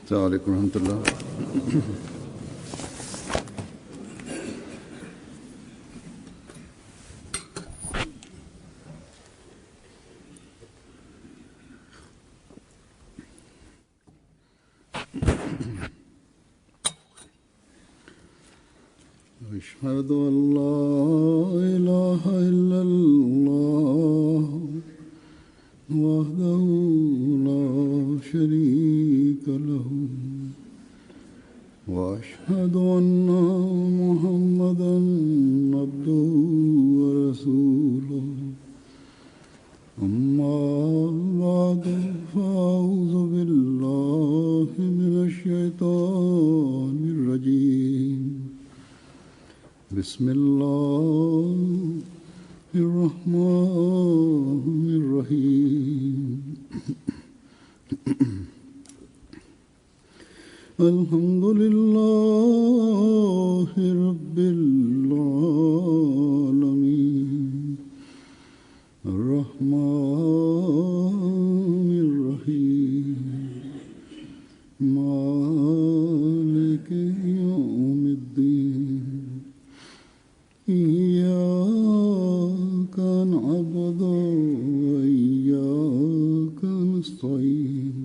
السلام عليكم ورحمة الله. أشهد أن لا إله إلا الله وحده لا شريك له وأشهد أن محمدا عبده ورسوله أما بعد فأعوذ بالله من الشيطان الرجيم بسم الله الرحمن الرحيم الحمد لله رب العالمين الرحمن الرحيم مالك يوم الدين إياك نعبد وإياك نستعين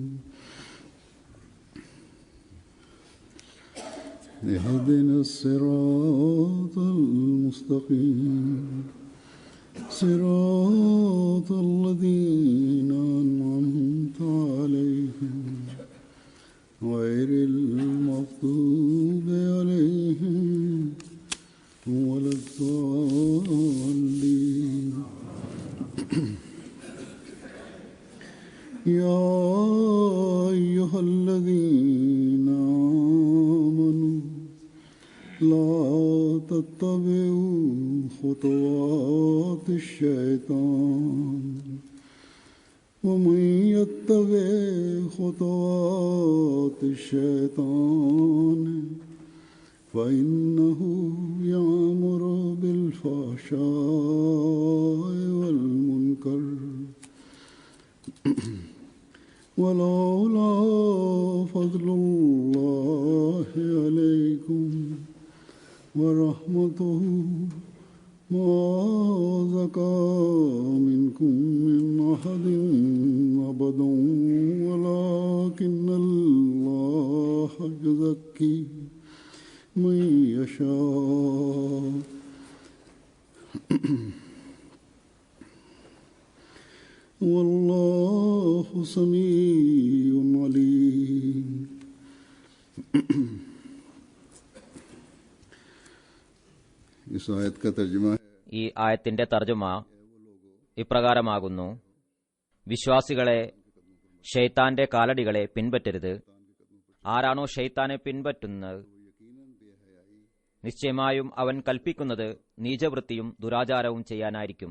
اهدنا الصراط المستقيم صراط الذين أنعمت عليهم غير المغضوب عليهم ولا الضالين. يا أيها الذين آمنوا لا تتبعوا خطوات الشيطان ومن يتبع خطوات الشيطان فإنه يأمر بالفحشاء والمنكر ولولا فضل الله عليكم ورحمته ما زكى منكم من أحد أبدا ولكن الله يزكي من يشاء والله سميع عليم. इस आयत का तर्जुमा है ഈ ആയത്തിന്റെ തർജുമ ഇപ്രകാരമാകുന്നു: വിശ്വാസികളെ ഷെയ്ത്താന്റെ കാലടികളെ പിൻപറ്റരുത്. ആരാണോ ഷെയ്ത്താനെ പിൻപറ്റുന്നത് നിശ്ചയമായും അവൻ കൽപ്പിക്കുന്നത് നീചവൃത്തിയും ദുരാചാരവും ചെയ്യാനായിരിക്കും.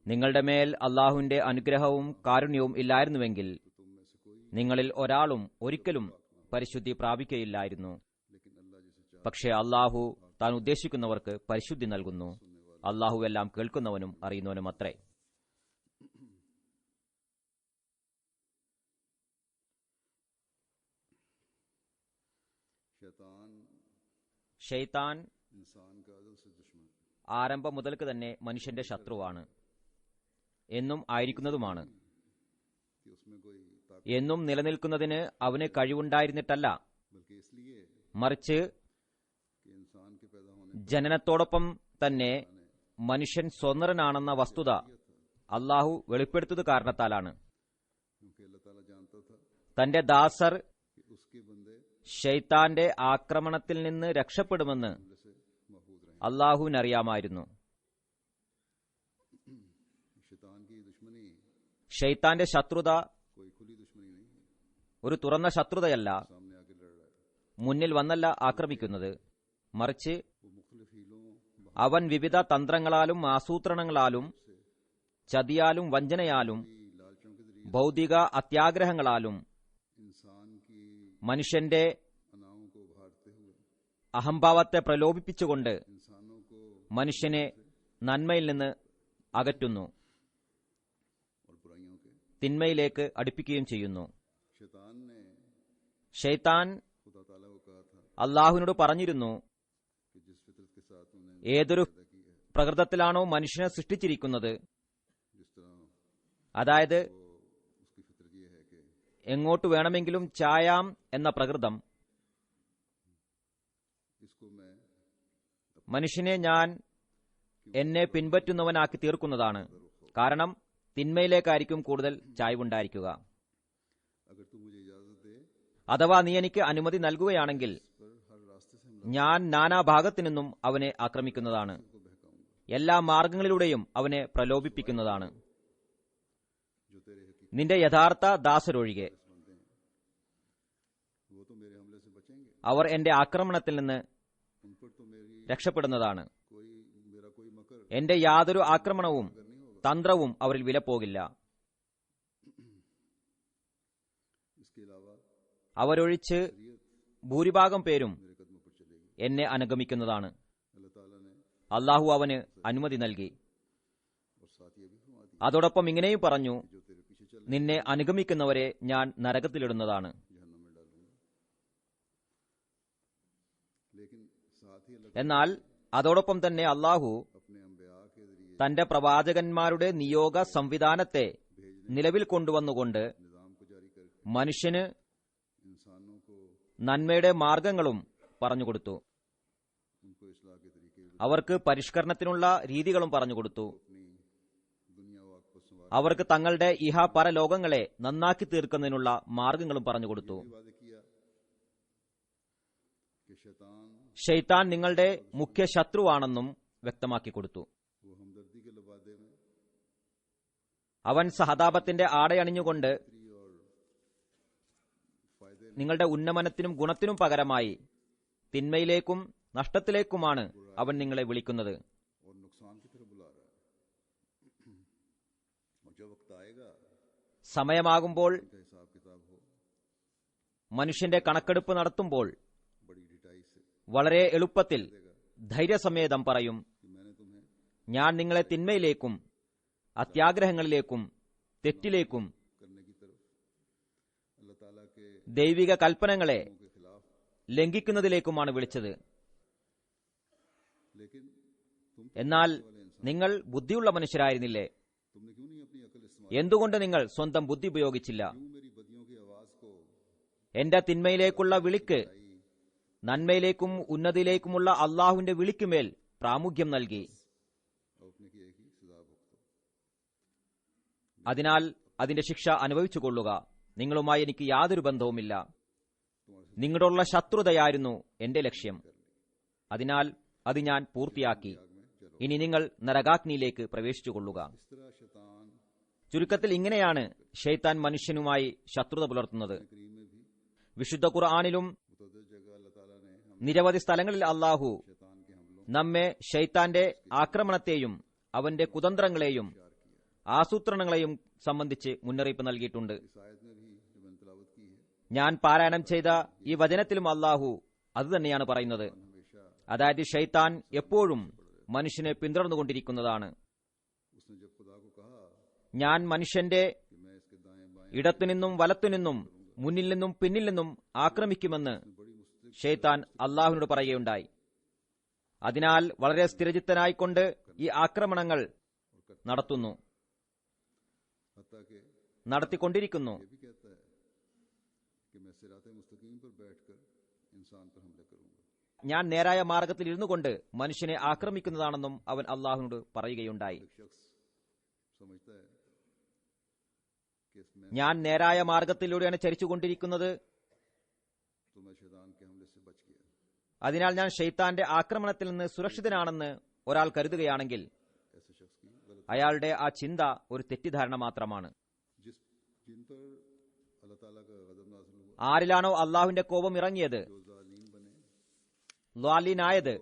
നിങ്ങളുടെ മേൽ അള്ളാഹുവിന്റെ അനുഗ്രഹവും കാരുണ്യവും ഇല്ലായിരുന്നുവെങ്കിൽ നിങ്ങളിൽ ഒരാളും ഒരിക്കലും പരിശുദ്ധി പ്രാപിക്കുകയില്ലായിരുന്നു. പക്ഷേ അള്ളാഹു താൻ ഉദ്ദേശിക്കുന്നവർക്ക് പരിശുദ്ധി നൽകുന്നു. അള്ളാഹു എല്ലാം കേൾക്കുന്നവനും അറിയുന്നവനും അത്രേ. ഷെയ്ത്താൻ ആരംഭം മുതൽക്ക് തന്നെ മനുഷ്യന്റെ ശത്രുവാണ്, എന്നും ആയിരിക്കുന്നതുമാണ്. എന്നും നിലനിൽക്കുന്നതിന് അവന് കഴിവുണ്ടായിരുന്നിട്ടല്ല, മറിച്ച് ജനനത്തോടൊപ്പം തന്നെ മനുഷ്യൻ സ്വതന്ത്രനാണെന്ന വസ്തുത അള്ളാഹു വെളിപ്പെടുത്തത് കാരണത്താലാണ്. തന്റെ ദാസർ ഷെയ്ത്താന്റെ ആക്രമണത്തിൽ നിന്ന് രക്ഷപ്പെടുമെന്ന് അള്ളാഹുവിനറിയാമായിരുന്നു. ഷെയ്ത്താന്റെ ശത്രുത ഒരു തുറന്ന ശത്രുതയല്ല, മുന്നിൽ വന്നല്ല ആക്രമിക്കുന്നത്, മറിച്ച് അവൻ വിവിധ തന്ത്രങ്ങളാലും ആസൂത്രണങ്ങളാലും ചതിയാലും വഞ്ചനയാലും ഭൗതിക അത്യാഗ്രഹങ്ങളാലും മനുഷ്യന്റെ അഹംഭാവത്തെ പ്രലോഭിപ്പിച്ചുകൊണ്ട് മനുഷ്യനെ നന്മയിൽ നിന്ന് അകറ്റുന്നു, തിന്മയിലേക്ക് അടുപ്പിക്കുകയും ചെയ്യുന്നു. ഷെയ്ത്താൻ खुदा ताला को कहा था അള്ളാഹുവിനോട് പറഞ്ഞിരുന്നു, कि जिस फितरत के साथ उन्होंने ഏതൊരു पैदा की है, പ്രകൃതത്തിലാണോ മനുഷ്യനെ സൃഷ്ടിച്ചിരിക്കുന്നത്, जिस तरह അതായത് वो उसकी फितरत ये है कि എങ്ങോട്ട് വേണമെങ്കിലും ചായാം എന്ന പ്രകൃതം, इसको मैं മനുഷ്യനെ ഞാൻ എന്നെ പിൻപറ്റുന്നവനാക്കി തീർക്കുന്നതാണ്. കാരണം തിന്മയിലേക്കായിരിക്കും കൂടുതൽ ചായ്വുണ്ടായിരിക്കുക. अगर तू मुझे इजाजत दे അഥവാ നീ എനിക്ക് അനുമതി നൽകുകയാണെങ്കിൽ पर हर रास्ते से ഞാൻ നാനാഭാഗത്തു നിന്നും അവനെ ആക്രമിക്കുന്നതാണ്, को बहकाऊंगा എല്ലാ മാർഗങ്ങളിലൂടെയും അവനെ പ്രലോഭിപ്പിക്കുന്നതാണ്, जो तेरे हकीकत നിന്റെ യഥാർത്ഥ ദാസരൊഴികെ. बंदे हैं वो तो मेरे हमले से बचेंगे, അവർ എന്റെ ആക്രമണത്തിൽ നിന്ന് उन पर तो मेरी രക്ഷപ്പെടുന്നതാണ്. मेरा कोई मकर എന്റെ യാതൊരു ആക്രമണവും नहीं होगा। തന്ത്രവും അവരിൽ വിലപ്പോകില്ല. इसके अलावा അവരൊഴിച്ച് शरीयत ഭൂരിഭാഗം പേരും मेरे कदमों पर चलेगी। എന്നെ അനുഗമിക്കുന്നതാണ്. अल्लाह ताला ने അള്ളാഹു അവന് അനുമതി നൽകി. और साथ ये भी फरमा दिया അതോടൊപ്പം ഇങ്ങനെയും പറഞ്ഞു, जो तेरे पीछे चल നിന്നെ അനുഗമിക്കുന്നവരെ ഞാൻ നരകത്തിലിടുന്നതാണ്. जहन्नम में डालूंगा। लेकिन साथ ही अल्लाह എന്നാൽ അതോടൊപ്പം തന്നെ അള്ളാഹു अपने अंबिया के जरिए തന്റെ പ്രവാചകന്മാരുടെ നിയോഗ സംവിധാനത്തെ നിലവിൽ കൊണ്ടുവന്നുകൊണ്ട് निजाम को जारी करके മനുഷ്യന് इंसानों को നന്മയുടെ മാർഗങ്ങളും പറഞ്ഞുകൊടുത്തു. उनको इस्लाह के तरीके അവർക്ക് പരിഷ്കരണത്തിനുള്ള രീതികളും പറഞ്ഞുകൊടുത്തു. अपनी दुनिया वाक को संवार അവർക്ക് തങ്ങളുടെ ഇഹ പരലോകങ്ങളെ നന്നാക്കി തീർക്കുന്നതിനുള്ള മാർഗങ്ങളും പറഞ്ഞുകൊടുത്തു. वादे किया कि शैतान ഷെയ്ത്താൻ നിങ്ങളുടെ മുഖ്യ ശത്രുവാണെന്നും വ്യക്തമാക്കി കൊടുത്തു. वो हमदर्दी के लबादे में അവൻ സഹതാപത്തിന്റെ ആടയണിഞ്ഞുകൊണ്ട് फ्री और फायदे നിങ്ങളുടെ ഉന്നമനത്തിനും ഗുണത്തിനും പകരമായി തിന്മയിലേക്കും നഷ്ടത്തിലേക്കുമാണ് അവൻ നിങ്ങളെ വിളിക്കുന്നത്. और नुकसान की तरफ बुला रहा है। और जब वक्त आएगा സമയമാകുമ്പോൾ इनका हिसाब किताब हो മനുഷ്യന്റെ കണക്കെടുപ്പ് നടത്തുമ്പോൾ बड़ी डिटाई से വളരെ എളുപ്പത്തിൽ ധൈര്യസമേതം പറയും, कि मैंने तुम्हें ഞാൻ നിങ്ങളെ തിന്മയിലേക്കും അത്യാഗ്രഹങ്ങളിലേക്കും തെറ്റിലേക്കും करने की तरफ अल्लाह ताला के ദൈവിക കൽപ്പനകളെ के खिलाफ, ലംഘിക്കുന്നതിലേക്കുമാണ് വിളിച്ചത്. लेकिन तुम എന്നാൽ നിങ്ങൾ ബുദ്ധിയുള്ള മനുഷ്യരായിരുന്നില്ലേ? तुमने क्यों नहीं अपनी अकल इस्तेमाल എന്തുകൊണ്ട് നിങ്ങൾ സ്വന്തം ബുദ്ധി ഉപയോഗിച്ചില്ല? क्यों मेरी बदियों की आवाज को എന്റെ തിന്മയിലേക്കുള്ള വിളിക്ക് നന്മയിലേക്കും ഉന്നതിയിലേക്കുമുള്ള അള്ളാഹുവിന്റെ വിളിക്കുമേൽ പ്രാമുഖ്യം നൽകി. अब अपने की एक ही सजा भुगतो। അതിനാൽ അതിന്റെ ശിക്ഷ അനുഭവിച്ചുകൊള്ളുക. നിങ്ങളുമായി എനിക്ക് യാതൊരു ബന്ധവുമില്ല. നിങ്ങളോടുള്ള ശത്രുതയായിരുന്നു എന്റെ ലക്ഷ്യം. അതിനാൽ അത് ഞാൻ പൂർത്തിയാക്കി. ഇനി നിങ്ങൾ നരകാഗ്നിയിലേക്ക് പ്രവേശിച്ചുകൊള്ളുക. इस तरह शैतान ചുരുക്കത്തിൽ ഇങ്ങനെയാണ് ഷെയ്ത്താൻ മനുഷ്യനുമായി ശത്രുത പുലർത്തുന്നത്. करीम में भी വിശുദ്ധ ഖുർആനിലും मुतअद्दिद जगह अल्लाह ताला ने हम നിരവധി സ്ഥലങ്ങളിൽ അള്ളാഹു शैतान के हमलों നമ്മെ ഷെയ്ത്താന്റെ ആക്രമണത്തെയും അവന്റെ കുതന്ത്രങ്ങളെയും ആസൂത്രണങ്ങളെയും സംബന്ധിച്ച് മുന്നറിയിപ്പ് നൽകിയിട്ടുണ്ട്. इस आयत में भी जो मैंने तिलावत की है ഞാൻ പാരായണം ചെയ്ത ഈ വചനത്തിലും അള്ളാഹു അതുതന്നെയാണ് പറയുന്നത്. हमेशा അതായത് ഷെയ്ത്താൻ എപ്പോഴും മനുഷ്യനെ പിന്തുടർന്നുകൊണ്ടിരിക്കുന്നതാണ്. उसने जब खुदा को कहा ഞാൻ മനുഷ്യന്റെ कि मैं इसके दाएं बाएं ഇടത്തുനിന്നും വലത്തുനിന്നും മുന്നിൽ നിന്നും പിന്നിൽ നിന്നും ആക്രമിക്കുമെന്ന് बड़ी मुस्तकिल ഷെയ്ത്താൻ അള്ളാഹുവിനോട് പറയുകയുണ്ടായി. അതിനാൽ വളരെ സ്ഥിരചിത്തനായിക്കൊണ്ട് ഈ ആക്രമണങ്ങൾ നടത്തുന്നു, हत्ता के നടത്തിക്കൊണ്ടിരിക്കുന്നു. ये भी कहता है कि मैं सिराते मुस्तकीम पर बैठकर इंसान पर हमले करूंगा। ഞാൻ നേരായ മാർഗത്തിൽ ഇരുന്നു കൊണ്ട് മനുഷ്യനെ ആക്രമിക്കുന്നതാണെന്നും അവൻ അള്ളാഹുവിനോട് പറയുകയുണ്ടായി. एक शख्स समझता है कि इसमें ഞാൻ നേരായ മാർഗത്തിലൂടെയാണ് ചരിച്ചുകൊണ്ടിരിക്കുന്നത്, तो मैं शैतान के हमले से बच गया। അതിനാൽ ഞാൻ ഷെയ്ത്താന്റെ ആക്രമണത്തിൽ നിന്ന് സുരക്ഷിതനാണെന്ന് ഒരാൾ കരുതുകയാണെങ്കിൽ ऐसे शख्स की गलत അയാളുടെ ആ ചിന്ത ഒരു തെറ്റിദ്ധാരണ മാത്രമാണ്. जिन पर अल्लाह ताला का गजब नाज़िल हुआ, ആരിലാണോ അള്ളാഹുവിന്റെ കോപം ഇറങ്ങിയത്, जो जालिम बने, ലാലിനായത്,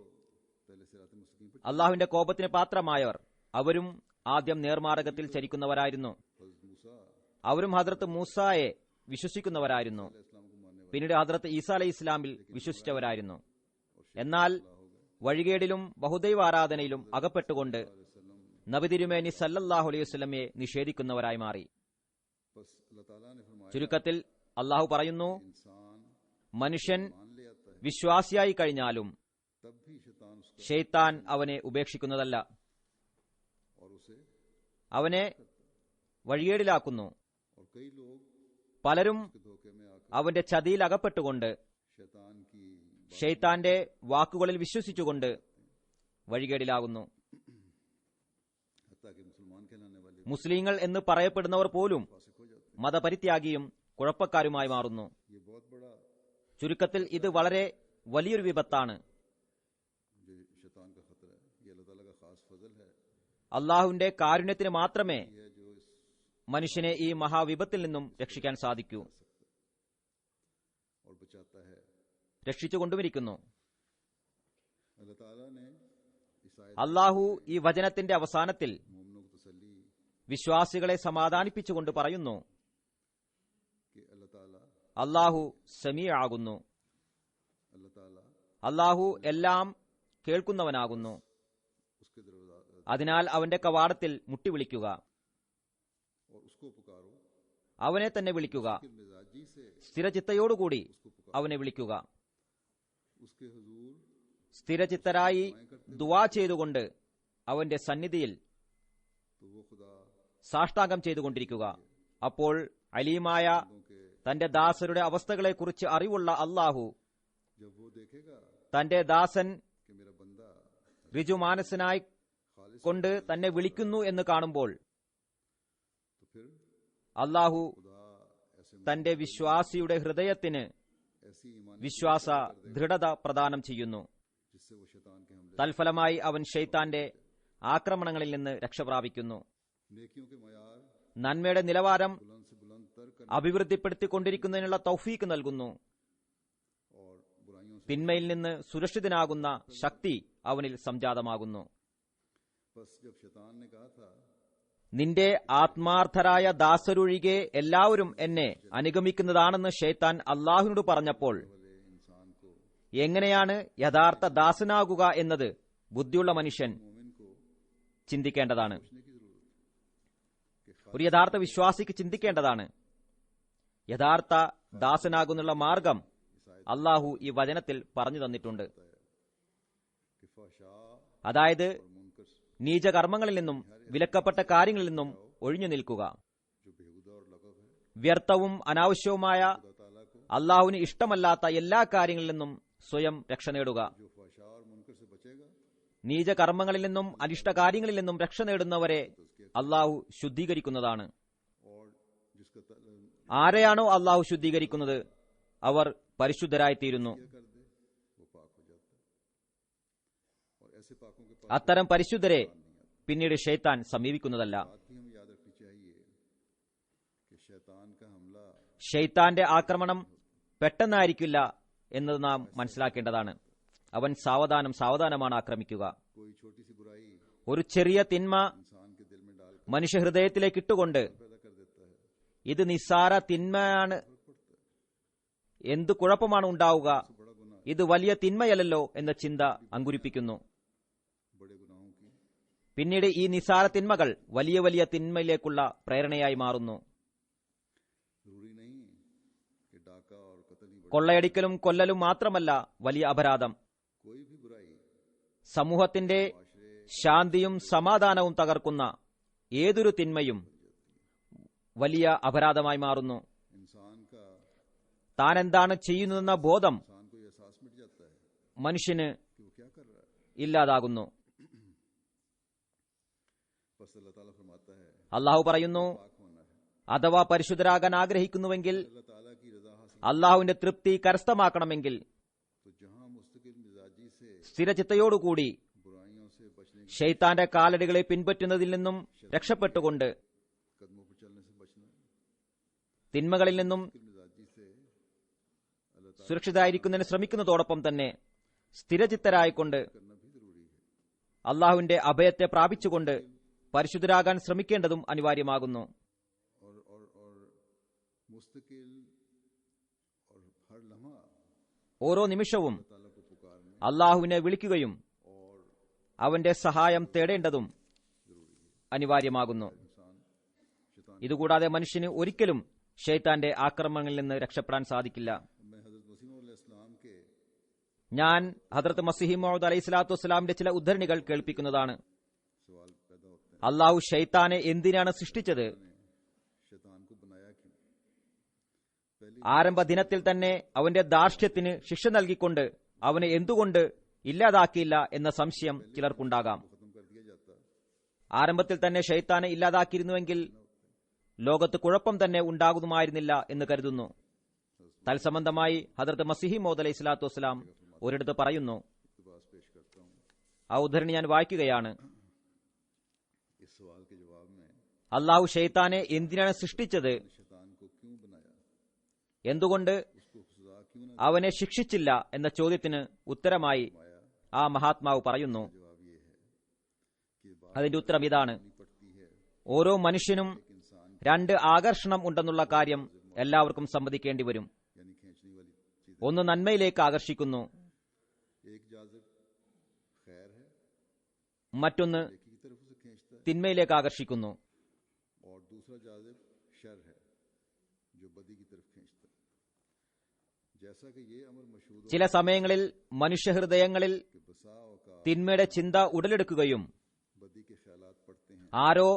पहले सिराते मुस्तकीम पर അള്ളാഹുവിന്റെ കോപത്തിന് പാത്രമായവർ അവരും ആദ്യം നേർമാർഗത്തിൽ ചരിക്കുന്നവരായിരുന്നു. हज़रत मूसा അവരും ഹദ്രത്ത് മൂസായെ വിശ്വസിക്കുന്നവരായിരുന്നു. इस्लाम को मानने പിന്നീട് ഹദ്രത്ത് ഈസാ അലൈഹി ഇസ്ലാമിൽ വിശ്വസിച്ചവരായിരുന്നു. എന്നാൽ വഴികേടിലും ബഹുദൈവ ആരാധനയിലും അകപ്പെട്ടുകൊണ്ട് നബി തിരുമേനി സല്ലല്ലാഹു അലൈഹി വസല്ലമയെ നിഷേധിക്കുന്നവരായി മാറി. बस अल्लाह ताला ने फरमाया ചുരുക്കത്തിൽ അള്ളാഹു പറയുന്നു, इंसान മനുഷ്യൻ मान ले आता है വിശ്വാസിയായി കഴിഞ്ഞാലും तब भी शैतान उसका ഷെയ്ത്താൻ അവനെ ഉപേക്ഷിക്കുന്നതല്ല, और उसे അവനെ വഴിയേടിലാക്കുന്നു. और कई लोग പലരും के धोखे में आकर അവന്റെ ചതിയിൽ അകപ്പെട്ടുകൊണ്ട് शैतान की ഷെയ്ത്താന്റെ വാക്കുകളിൽ വിശ്വസിച്ചുകൊണ്ട് വഴികേടിലാകുന്നു. हत्ता के मुसलमान कहलाने वाले മുസ്ലിങ്ങൾ എന്ന് പറയപ്പെടുന്നവർ പോലും फासिक हो जाते മതപരിത്യാഗിയും കുഴപ്പക്കാരുമായി മാറുന്നു. हैं। ये बहुत बड़ा ചുരുക്കത്തിൽ ഇത് വളരെ വലിയൊരു വിപത്താണ്. जो शैतान का खतरा है, ये अल्लाह ताला का खास फजल है। അള്ളാഹുവിന്റെ കാരുണ്യത്തിന് മാത്രമേ ये जो इस മനുഷ്യനെ ഈ മഹാവിപത്തിൽ നിന്നും രക്ഷിക്കാൻ സാധിക്കൂ, और बचाता है। രക്ഷിച്ചുകൊണ്ടുമിരിക്കുന്നു. अल्लाह ताला ने इस आयत അള്ളാഹു ഈ വചനത്തിന്റെ അവസാനത്തിൽ मोमिनों को तसल्ली വിശ്വാസികളെ സമാധാനിപ്പിച്ചുകൊണ്ട് പറയുന്നു, कि अल्लाह ताला അള്ളാഹു സമീഅ ആകുന്നു, अल्लाह ताला അള്ളാഹു എല്ലാം കേൾക്കുന്നവനാകുന്നു. उसके दरवाजा അതിനാൽ അവന്റെ കവാടത്തിൽ മുട്ടിവിളിക്കുക, और उसको पुकारो, അവനെ തന്നെ വിളിക്കുക, कि मिजाजी से സ്ഥിരചിത്തയോടുകൂടി അവനെ വിളിക്കുക. उसके हुजूर സ്ഥിരചിത്തരായി ദുആ ചെയ്തുകൊണ്ട് അവന്റെ സന്നിധിയിൽ तो वो खुदा സാഷ്ടാംഗം ചെയ്തുകൊണ്ടിരിക്കുക. അപ്പോൾ അലീമായ के തന്റെ ദാസരുടെ അവസ്ഥകളെക്കുറിച്ച് അറിവുള്ള അള്ളാഹു जब वो देखेगा തന്റെ ദാസൻ कि मेरा बंदा ഋജുമാനസനായി खालिस കൊണ്ട് തന്നെ വിളിക്കുന്നു എന്ന് കാണുമ്പോൾ तो फिर അള്ളാഹു खुदा ऐसे തന്റെ വിശ്വാസിയുടെ ഹൃദയത്തിന് ऐसी ईमान വിശ്വാസ ദൃഢത പ്രദാനം ചെയ്യുന്നു. जिससे वो शैतान के हमले തൽഫലമായി അവൻ ഷെയ്ത്താന്റെ ആക്രമണങ്ങളിൽ നിന്ന് രക്ഷപ്രാപിക്കുന്നു. नेकियों के मयार നന്മയുടെ നിലവാരം बुलंद से बुलंद तर कर അഭിവൃദ്ധിപ്പെടുത്തിക്കൊണ്ടിരിക്കുന്നതിനുള്ള തൗഫീക്ക് നൽകുന്നു. और बुराइयों से തിന്മയിൽ നിന്ന് സുരക്ഷിതനാകുന്ന ശക്തി അവനിൽ സംജാതമാകുന്നു. बस जब शैतान ने कहा था നിന്റെ ആത്മാർത്ഥരായ ദാസരൊഴികെ എല്ലാവരും എന്നെ അനുഗമിക്കുന്നതാണെന്ന് ഷെയ്ത്താൻ അള്ളാഹുവിനോട് പറഞ്ഞപ്പോൾ वाले इंसान को എങ്ങനെയാണ് യഥാർത്ഥ ദാസനാകുക എന്നത് ബുദ്ധിയുള്ള മനുഷ്യൻ मोमिन को ചിന്തിക്കേണ്ടതാണ്. पूछने की जरूरत है कि ഒരു യഥാർത്ഥ വിശ്വാസിക്ക് ചിന്തിക്കേണ്ടതാണ്. യഥാർത്ഥ ദാസനാകുന്നുള്ള മാർഗം അള്ളാഹു ഈ വചനത്തിൽ പറഞ്ഞു തന്നിട്ടുണ്ട്. कि फहशा അതായത് और मुनकर നീചകർമ്മങ്ങളിൽ നിന്നും വിലക്കപ്പെട്ട കാര്യങ്ങളിൽ നിന്നും ഒഴിഞ്ഞു നിൽക്കുക, जो बेहुदा और लगव है വ്യർത്ഥവും അനാവശ്യവുമായ खुदा ताला को അള്ളാഹുവിന് ഇഷ്ടമല്ലാത്ത എല്ലാ കാര്യങ്ങളിൽ നിന്നും സ്വയം രക്ഷ നേടുക. जो फहशा और मुनकर से बचेगा നീചകർമ്മങ്ങളിൽ നിന്നും അനിഷ്ട കാര്യങ്ങളിൽ നിന്നും രക്ഷ നേടുന്നവരെ അള്ളാഹു ശുദ്ധീകരിക്കുന്നതാണ്. और जिसका ആരെയാണോ അള്ളാഹു ശുദ്ധീകരിക്കുന്നത് അവർ പരിശുദ്ധരായിത്തീരുന്നു. कर दे वो पाक हो जाता है। और ऐसे पाकों के पास അത്തരം പരിശുദ്ധരെ പിന്നീട് ഷെയ്ത്താൻ സമീപിക്കുന്നതല്ല. बात भी हमें याद रखनी चाहिए कि शैतान का हमला ഷെയ്ത്താന്റെ ആക്രമണം പെട്ടെന്നായിരിക്കില്ല എന്നത് നാം മനസ്സിലാക്കേണ്ടതാണ്. അവൻ സാവധാനമാണ് ആക്രമിക്കുക. कोई छोटी सी बुराई ഒരു ചെറിയ തിന്മ इंसान के दिल में डालकर മനുഷ്യഹൃദയത്തിലേക്ക് ഇട്ടുകൊണ്ട് पैदा कर देता है। ഇത് നിസ്സാര തിന്മയാണ്, എന്ത് കുഴപ്പമാണ് ഉണ്ടാവുക, बड़ा गुनाह ഇത് വലിയ തിന്മയല്ലല്ലോ എന്ന ചിന്ത അങ്കുരിപ്പിക്കുന്നു. बड़े गुनाहों की പിന്നീട് ഈ നിസ്സാര തിന്മകൾ വലിയ വലിയ തിന്മയിലേക്കുള്ള പ്രേരണയായി മാറുന്നു. जरूरी नहीं कि डाका और कत्ल ही बड़े കൊള്ളയടിക്കലും കൊല്ലലും മാത്രമല്ല വലിയ അപരാധം. कोई भी बुराई സമൂഹത്തിന്റെ माशरे ശാന്തിയും സമാധാനവും തകർക്കുന്ന ഏതൊരു തിന്മയും വലിയ അപരാധമായി മാറുന്നു. इंसान का താൻ എന്താണ് ചെയ്യുന്നതെന്ന ബോധം इंसान को ये एहसास मिट जाता है മനുഷ്യന് कि वो क्या कर रहा है। ഇല്ലാതാകുന്നു. बस अल्लाह ताला फरमाता है അള്ളാഹു പറയുന്നു, पाक होना है। അഥവാ പരിശുദ്ധരാകാൻ ആഗ്രഹിക്കുന്നുവെങ്കിൽ, अल्लाह ताला की रजा हासिल അള്ളാഹുവിന്റെ തൃപ്തി കരസ്ഥമാക്കണമെങ്കിൽ तो जहां मुस्तकिल मिजाजी से സ്ഥിരചിത്തയോടുകൂടി बुराइयों से बचने की ഷെയ്ത്താന്റെ കാലടികളെ പിൻപറ്റുന്നതിൽ നിന്നും രക്ഷപ്പെട്ടുകൊണ്ട് कदमों पर चलने से बचना തിന്മകളിൽ നിന്നും मुस्तकिल मिजाजी से अल्लाह ताला സുരക്ഷിതരായിരിക്കുന്നതിന് ശ്രമിക്കുന്നതോടൊപ്പം തന്നെ സ്ഥിരചിത്തരായിക്കൊണ്ട് करना भी जरूरी है। അള്ളാഹുവിന്റെ അഭയത്തെ പ്രാപിച്ചുകൊണ്ട് പരിശുദ്ധരാകാൻ ശ്രമിക്കേണ്ടതും അനിവാര്യമാകുന്നു. और मुस्तकिल और हर लम्हा ഓരോ നിമിഷവും ताला को पुकारने അള്ളാഹുവിനെ വിളിക്കുകയും और അവന്റെ സഹായം തേടേണ്ടതും അനിവാര്യമാകുന്നു. इंसान शैतान ഇതുകൂടാതെ മനുഷ്യന് ഒരിക്കലും ഷെയ്ത്താന്റെ ആക്രമണങ്ങളിൽ നിന്ന് രക്ഷപ്പെടാൻ സാധിക്കില്ല. मैं हजरत वसीम ഞാൻ ഹദ്രത്ത് മസീഹ് മൗഊദ് അലൈഹി സ്വലാത്തു വസ്സലാമിന്റെ ചില ഉദ്ധരണികൾ കേൾപ്പിക്കുന്നതാണ്. सवाल पैदा होते हैं അള്ളാഹു ഷൈത്താനെ എന്തിനാണ് സൃഷ്ടിച്ചത്? शैतान को बनाया क्यों? पहली ആരംഭ ദിനത്തിൽ തന്നെ അവന്റെ ധാർഷ്ട്യത്തിന് ശിക്ഷ നൽകിക്കൊണ്ട് അവനെ എന്തുകൊണ്ട് ഇല്ലാതാക്കിയില്ല എന്ന സംശയം ചിലർക്കുണ്ടാകാം. खत्म कर दिया जाता ആരംഭത്തിൽ തന്നെ ഷൈത്താനെ ഇല്ലാതാക്കിയിരുന്നുവെങ്കിൽ ലോകത്ത് കുഴപ്പം തന്നെ ഉണ്ടാകുമായിരുന്നില്ല എന്ന് കരുതുന്നു. തൽസംബന്ധമായി ഹദ്രത്ത് മസീഹ് മൗഊദ് അലൈഹി സ്വലാത്തു വസ്സലാം ഒരിടത്ത് പറയുന്നു. इक़्तिबास पेश करता हूँ ആ ഉദ്ധരണി ഞാൻ വായിക്കുകയാണ്. इस सवाल के जवाब में അള്ളാഹു ഷൈത്താനെ എന്തിനാണ് സൃഷ്ടിച്ചത്, शैतान को क्यों बनाया, എന്തുകൊണ്ട് उसको सजा क्यों न അവനെ ശിക്ഷിച്ചില്ല എന്ന ചോദ്യത്തിന് ഉത്തരമായി दिया? ആ മഹാത്മാവ് പറയുന്നു. जवाब ये है कि बात അതിന്റെ ഉത്തരം ഇതാണ്. पड़ती है ഓരോ മനുഷ്യനും इंसान രണ്ട് ആകർഷണം ഉണ്ടെന്നുള്ള കാര്യം എല്ലാവർക്കും സമ്മതിക്കേണ്ടി വരും. यानी खींचने वाली चीज, ഒന്ന് നന്മയിലേക്ക് ആകർഷിക്കുന്നു, एक जाज़िब खैर है, മറ്റൊന്ന് नेकी की तरफ उसे खींचता है, തിന്മയിലേക്ക് ആകർഷിക്കുന്നു. और दूसरा जाज़िब शर है जो बदी की तरफ खींचता है। जैसा कि ये अमर मशहूर ചില സമയങ്ങളിൽ മനുഷ്യഹൃദയങ്ങളിൽ कि बसा औकात തിന്മയുടെ ചിന്ത ഉടലെടുക്കുകയും बदी के ख्यालात पड़ते हैं, ആരോ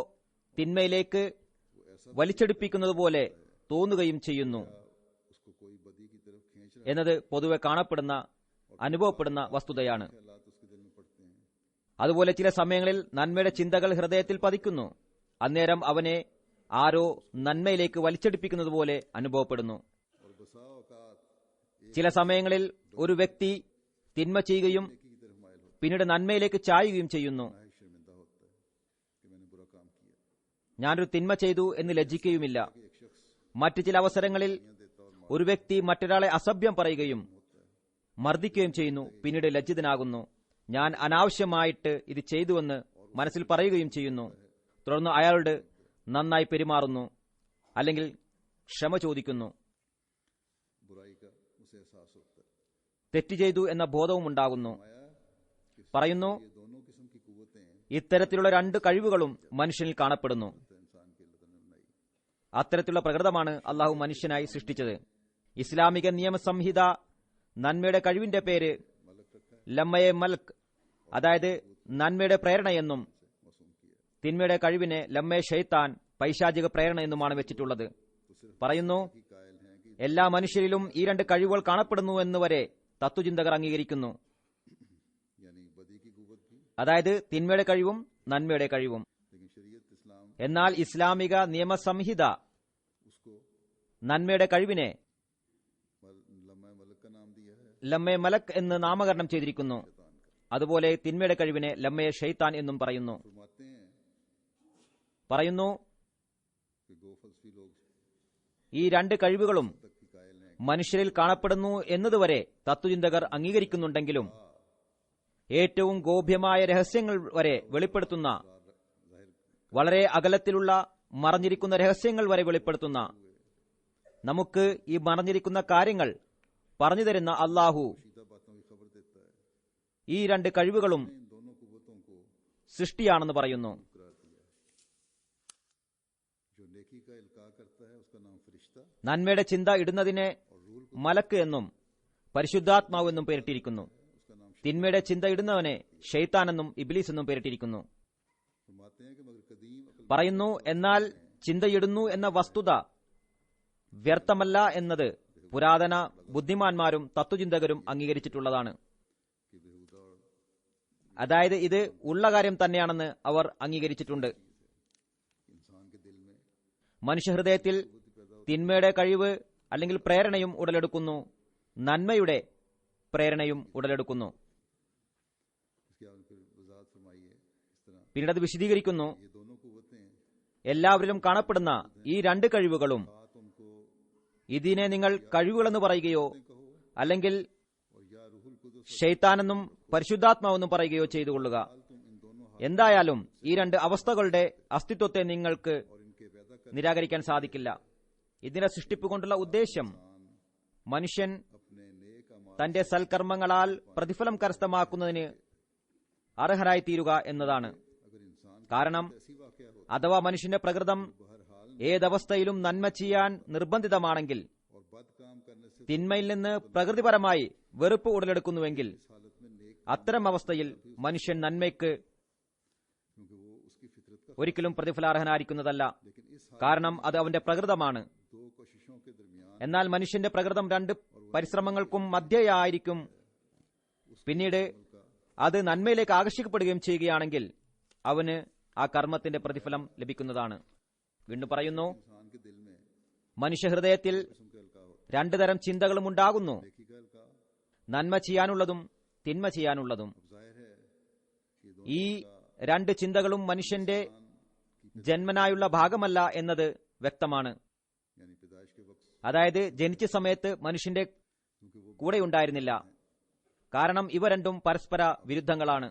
തിന്മയിലേക്ക് वो ऐसा വലിച്ചെടുപ്പിക്കുന്നത് പോലെ തോന്നുകയും ചെയ്യുന്നു उसको कोई बदी की तरफ खींच रहा എന്നത് പൊതുവെ കാണപ്പെടുന്ന അനുഭവപ്പെടുന്ന വസ്തുതയാണ്. है, ख्यालात उसके दिल में पड़ते हैं, അതുപോലെ ചില സമയങ്ങളിൽ നന്മയുടെ ചിന്തകൾ ഹൃദയത്തിൽ പതിക്കുന്നു. അന്നേരം അവനെ ആരോ നന്മയിലേക്ക് വലിച്ചെടുപ്പിക്കുന്നത് പോലെ അനുഭവപ്പെടുന്നു. और बसा औकात ചില സമയങ്ങളിൽ ഒരു വ്യക്തി തിന്മ ചെയ്യുകയും नेकी की तरफ माइल होता പിന്നീട് നന്മയിലേക്ക് ചായുകയും ചെയ്യുന്നു. है, शर्मिंदा होता है कि मैंने बुरा काम किया। ഞാനൊരു തിന്മ ചെയ്തു എന്ന് ലജ്ജിക്കുകയുമില്ല. कि एक शख्स മറ്റു ചില അവസരങ്ങളിൽ देता और ഒരു വ്യക്തി മറ്റൊരാളെ അസഭ്യം പറയുകയും മർദ്ദിക്കുകയും ചെയ്യുന്നു. പിന്നീട് ലജ്ജിതനാകുന്നു. ഞാൻ അനാവശ്യമായിട്ട് ഇത് ചെയ്തുവെന്ന് മനസ്സിൽ പറയുകയും ചെയ്യുന്നു. തുടർന്ന് അയാളോട് നന്നായി പെരുമാറുന്നു, അല്ലെങ്കിൽ ക്ഷമ ചോദിക്കുന്നു. बुराई का उसे एहसास होता है। തെറ്റ് ചെയ്തു എന്ന ബോധവും ഉണ്ടാകുന്നു. आया कि പറയുന്നു, ये दोनों किस्म की कुव्वतें ഇത്തരത്തിലുള്ള രണ്ട് കഴിവുകളും മനുഷ്യനിൽ കാണപ്പെടുന്നു. इंसान के अल्लाह ताला ने बनाई। അത്തരത്തിലുള്ള പ്രകൃതമാണ് അള്ളാഹു മനുഷ്യനായി സൃഷ്ടിച്ചത്. ഇസ്ലാമിക നിയമസംഹിത നന്മയുടെ കഴിവിന്റെ പേര് ലമ്മയെ മൽക്ക്, അതായത് നന്മയുടെ പ്രേരണയെന്നും തിന്മയുടെ കഴിവിനെ ലമ്മയെ ഷൈത്താൻ, പൈശാചിക പ്രേരണ എന്നുമാണ് വെച്ചിട്ടുള്ളത്. പറയുന്നു, कि कायल हैं कि എല്ലാ മനുഷ്യരിലും ഈ രണ്ട് കഴിവുകൾ കാണപ്പെടുന്നു എന്നുവരെ തത്വചിന്തകർ അംഗീകരിക്കുന്നു. यानी बदी की कुव्वत भी, അതായത് തിന്മയുടെ കഴിവും നന്മയുടെ കഴിവും. लेकिन शरीयत इस्लाम എന്നാൽ ഇസ്ലാമിക നിയമസംഹിത उसको നന്മയുടെ കഴിവിനെ लम्मा मलक का नाम दिया है, ലമ്മയെ മലക്ക് എന്ന് നാമകരണം ചെയ്തിരിക്കുന്നു. शैतान का। അതുപോലെ തിന്മയുടെ കഴിവിനെ ലമ്മയെ ഷൈത്താൻ എന്നും പറയുന്നു. फरमाते हैं പറയുന്നു, कि गो फलसफी लोग ഈ രണ്ട് കഴിവുകളും तक की कायल हैं മനുഷ്യരിൽ കാണപ്പെടുന്നു എന്നതുവരെ തത്വചിന്തകർ അംഗീകരിക്കുന്നുണ്ടെങ്കിലും ഏറ്റവും ഗോപ്യമായ രഹസ്യങ്ങൾ വരെ വെളിപ്പെടുത്തുന്ന, വളരെ അകലത്തിലുള്ള മറഞ്ഞിരിക്കുന്ന രഹസ്യങ്ങൾ വരെ വെളിപ്പെടുത്തുന്ന, നമുക്ക് ഈ മറഞ്ഞിരിക്കുന്ന കാര്യങ്ങൾ പറഞ്ഞു തരുന്ന അള്ളാഹു सीधा बातों की खबर देता है। ഈ രണ്ട് കഴിവുകളും इन दोनों कुव्वतों को സൃഷ്ടിയാണെന്ന് പറയുന്നു. करार दिया है। जो नेकी का इल्का करता है उसका नाम फरिश्ता നന്മയുടെ ചിന്ത ഇടുന്നതിനെ और रूल മലക്ക് എന്നും പരിശുദ്ധാത്മാവ് എന്നും പേരിട്ടിരിക്കുന്നു. उसका नाम തിന്മയുടെ ചിന്ത ഇടുന്നവനെ ഷെയ്ത്താൻ എന്നും ഇബ്ലീസ് എന്നും പേരിട്ടിരിക്കുന്നു. फरमाते हैं कि मगर कदीम अक्ल പറയുന്നു, എന്നാൽ ചിന്തയിടുന്നു എന്ന വസ്തുത വ്യർത്ഥമല്ല എന്നത് പുരാതന ബുദ്ധിമാന്മാരും തത്വചിന്തകരും അംഗീകരിച്ചിട്ടുള്ളതാണ്. की बेहुदा और അതായത് ഇത് ഉള്ള കാര്യം തന്നെയാണെന്ന് അവർ അംഗീകരിച്ചിട്ടുണ്ട്. इंसान के दिल में മനുഷ്യഹൃദയത്തിൽ തിന്മയുടെ കഴിവ് അല്ലെങ്കിൽ പ്രേരണയും ഉടലെടുക്കുന്നു, നന്മയുടെ പ്രേരണയും ഉടലെടുക്കുന്നു. इसकी आपने फिर वजाहत फरमाई है इस तरह പിന്നീട് അത് വിശദീകരിക്കുന്നു, ये दोनों कुव्वतें എല്ലാവരിലും കാണപ്പെടുന്ന ഈ രണ്ട് കഴിവുകളും बात उनको ഇതിനെ നിങ്ങൾ കഴിവുകളെന്ന് പറയുകയോ कहो അല്ലെങ്കിൽ और या रूहुल कुदस ഷെയ്ത്താനെന്നും പരിശുദ്ധാത്മാവെന്നും പറയുകയോ ചെയ്തുകൊള്ളുക. तुम इन दोनों എന്തായാലും ഈ രണ്ട് അവസ്ഥകളുടെ അസ്തിത്വത്തെ നിങ്ങൾക്ക് और इनके पैदा कर നിരാകരിക്കാൻ സാധിക്കില്ല. ഇതിന്റെ സൃഷ്ടിപ്പ് കൊണ്ടുള്ള ഉദ്ദേശ്യം മനുഷ്യൻ अपने नेक अमाल തന്റെ സൽക്കർമ്മങ്ങളാൽ പ്രതിഫലം കരസ്ഥമാക്കുന്നതിന് അർഹരായി തീരുക എന്നതാണ്. अगर इंसान കാരണം ऐसी वाकया हो അഥവാ മനുഷ്യന്റെ പ്രകൃതം बहरहाल ഏതവസ്ഥയിലും നന്മ ചെയ്യാൻ നിർബന്ധിതമാണെങ്കിൽ और बद काम करने से തിന്മയിൽ നിന്ന് പ്രകൃതിപരമായി വെറുപ്പ് ഉടലെടുക്കുന്നുവെങ്കിൽ इस हालत में नेक, അത്തരം അവസ്ഥയിൽ മനുഷ്യൻ നന്മയ്ക്ക് क्योंकि वो उसकी फितरत का, ഒരിക്കലും പ്രതിഫലാർഹനായിരിക്കുന്നതല്ല. लेकिन इस കാരണം അത് അവന്റെ പ്രകൃതമാണ്. दो कोशिशों के दरमियान എന്നാൽ മനുഷ്യന്റെ പ്രകൃതം രണ്ട് പരിശ്രമങ്ങൾക്കും മധ്യയായിരിക്കും. പിന്നീട് അത് നന്മയിലേക്ക് ആകർഷിക്കപ്പെടുകയും ചെയ്യുകയാണെങ്കിൽ അവന് ആ കർമ്മത്തിന്റെ പ്രതിഫലം ലഭിക്കുന്നതാണ്. വീണ്ടും പറയുന്നു, इंसान के दिल में മനുഷ്യഹൃദയത്തിൽ किस्म के हल्का होता രണ്ടു തരം ചിന്തകളും ഉണ്ടാകുന്നു, है, नेकी का हल्का। നന്മ ചെയ്യാനുള്ളതും തിന്മ ചെയ്യാനുള്ളതും. अब जाहिर है कि दोनों ഈ രണ്ട് ചിന്തകളും മനുഷ്യന്റെ ജന്മനായുള്ള ഭാഗമല്ല എന്നത് വ്യക്തമാണ്. यानी पैदाइश के वक्त, അതായത് ജനിച്ച സമയത്ത് മനുഷ്യന്റെ क्योंकि वो കൂടെ ഉണ്ടായിരുന്നില്ല. കാരണം ഇവ രണ്ടും പരസ്പര വിരുദ്ധങ്ങളാണ്,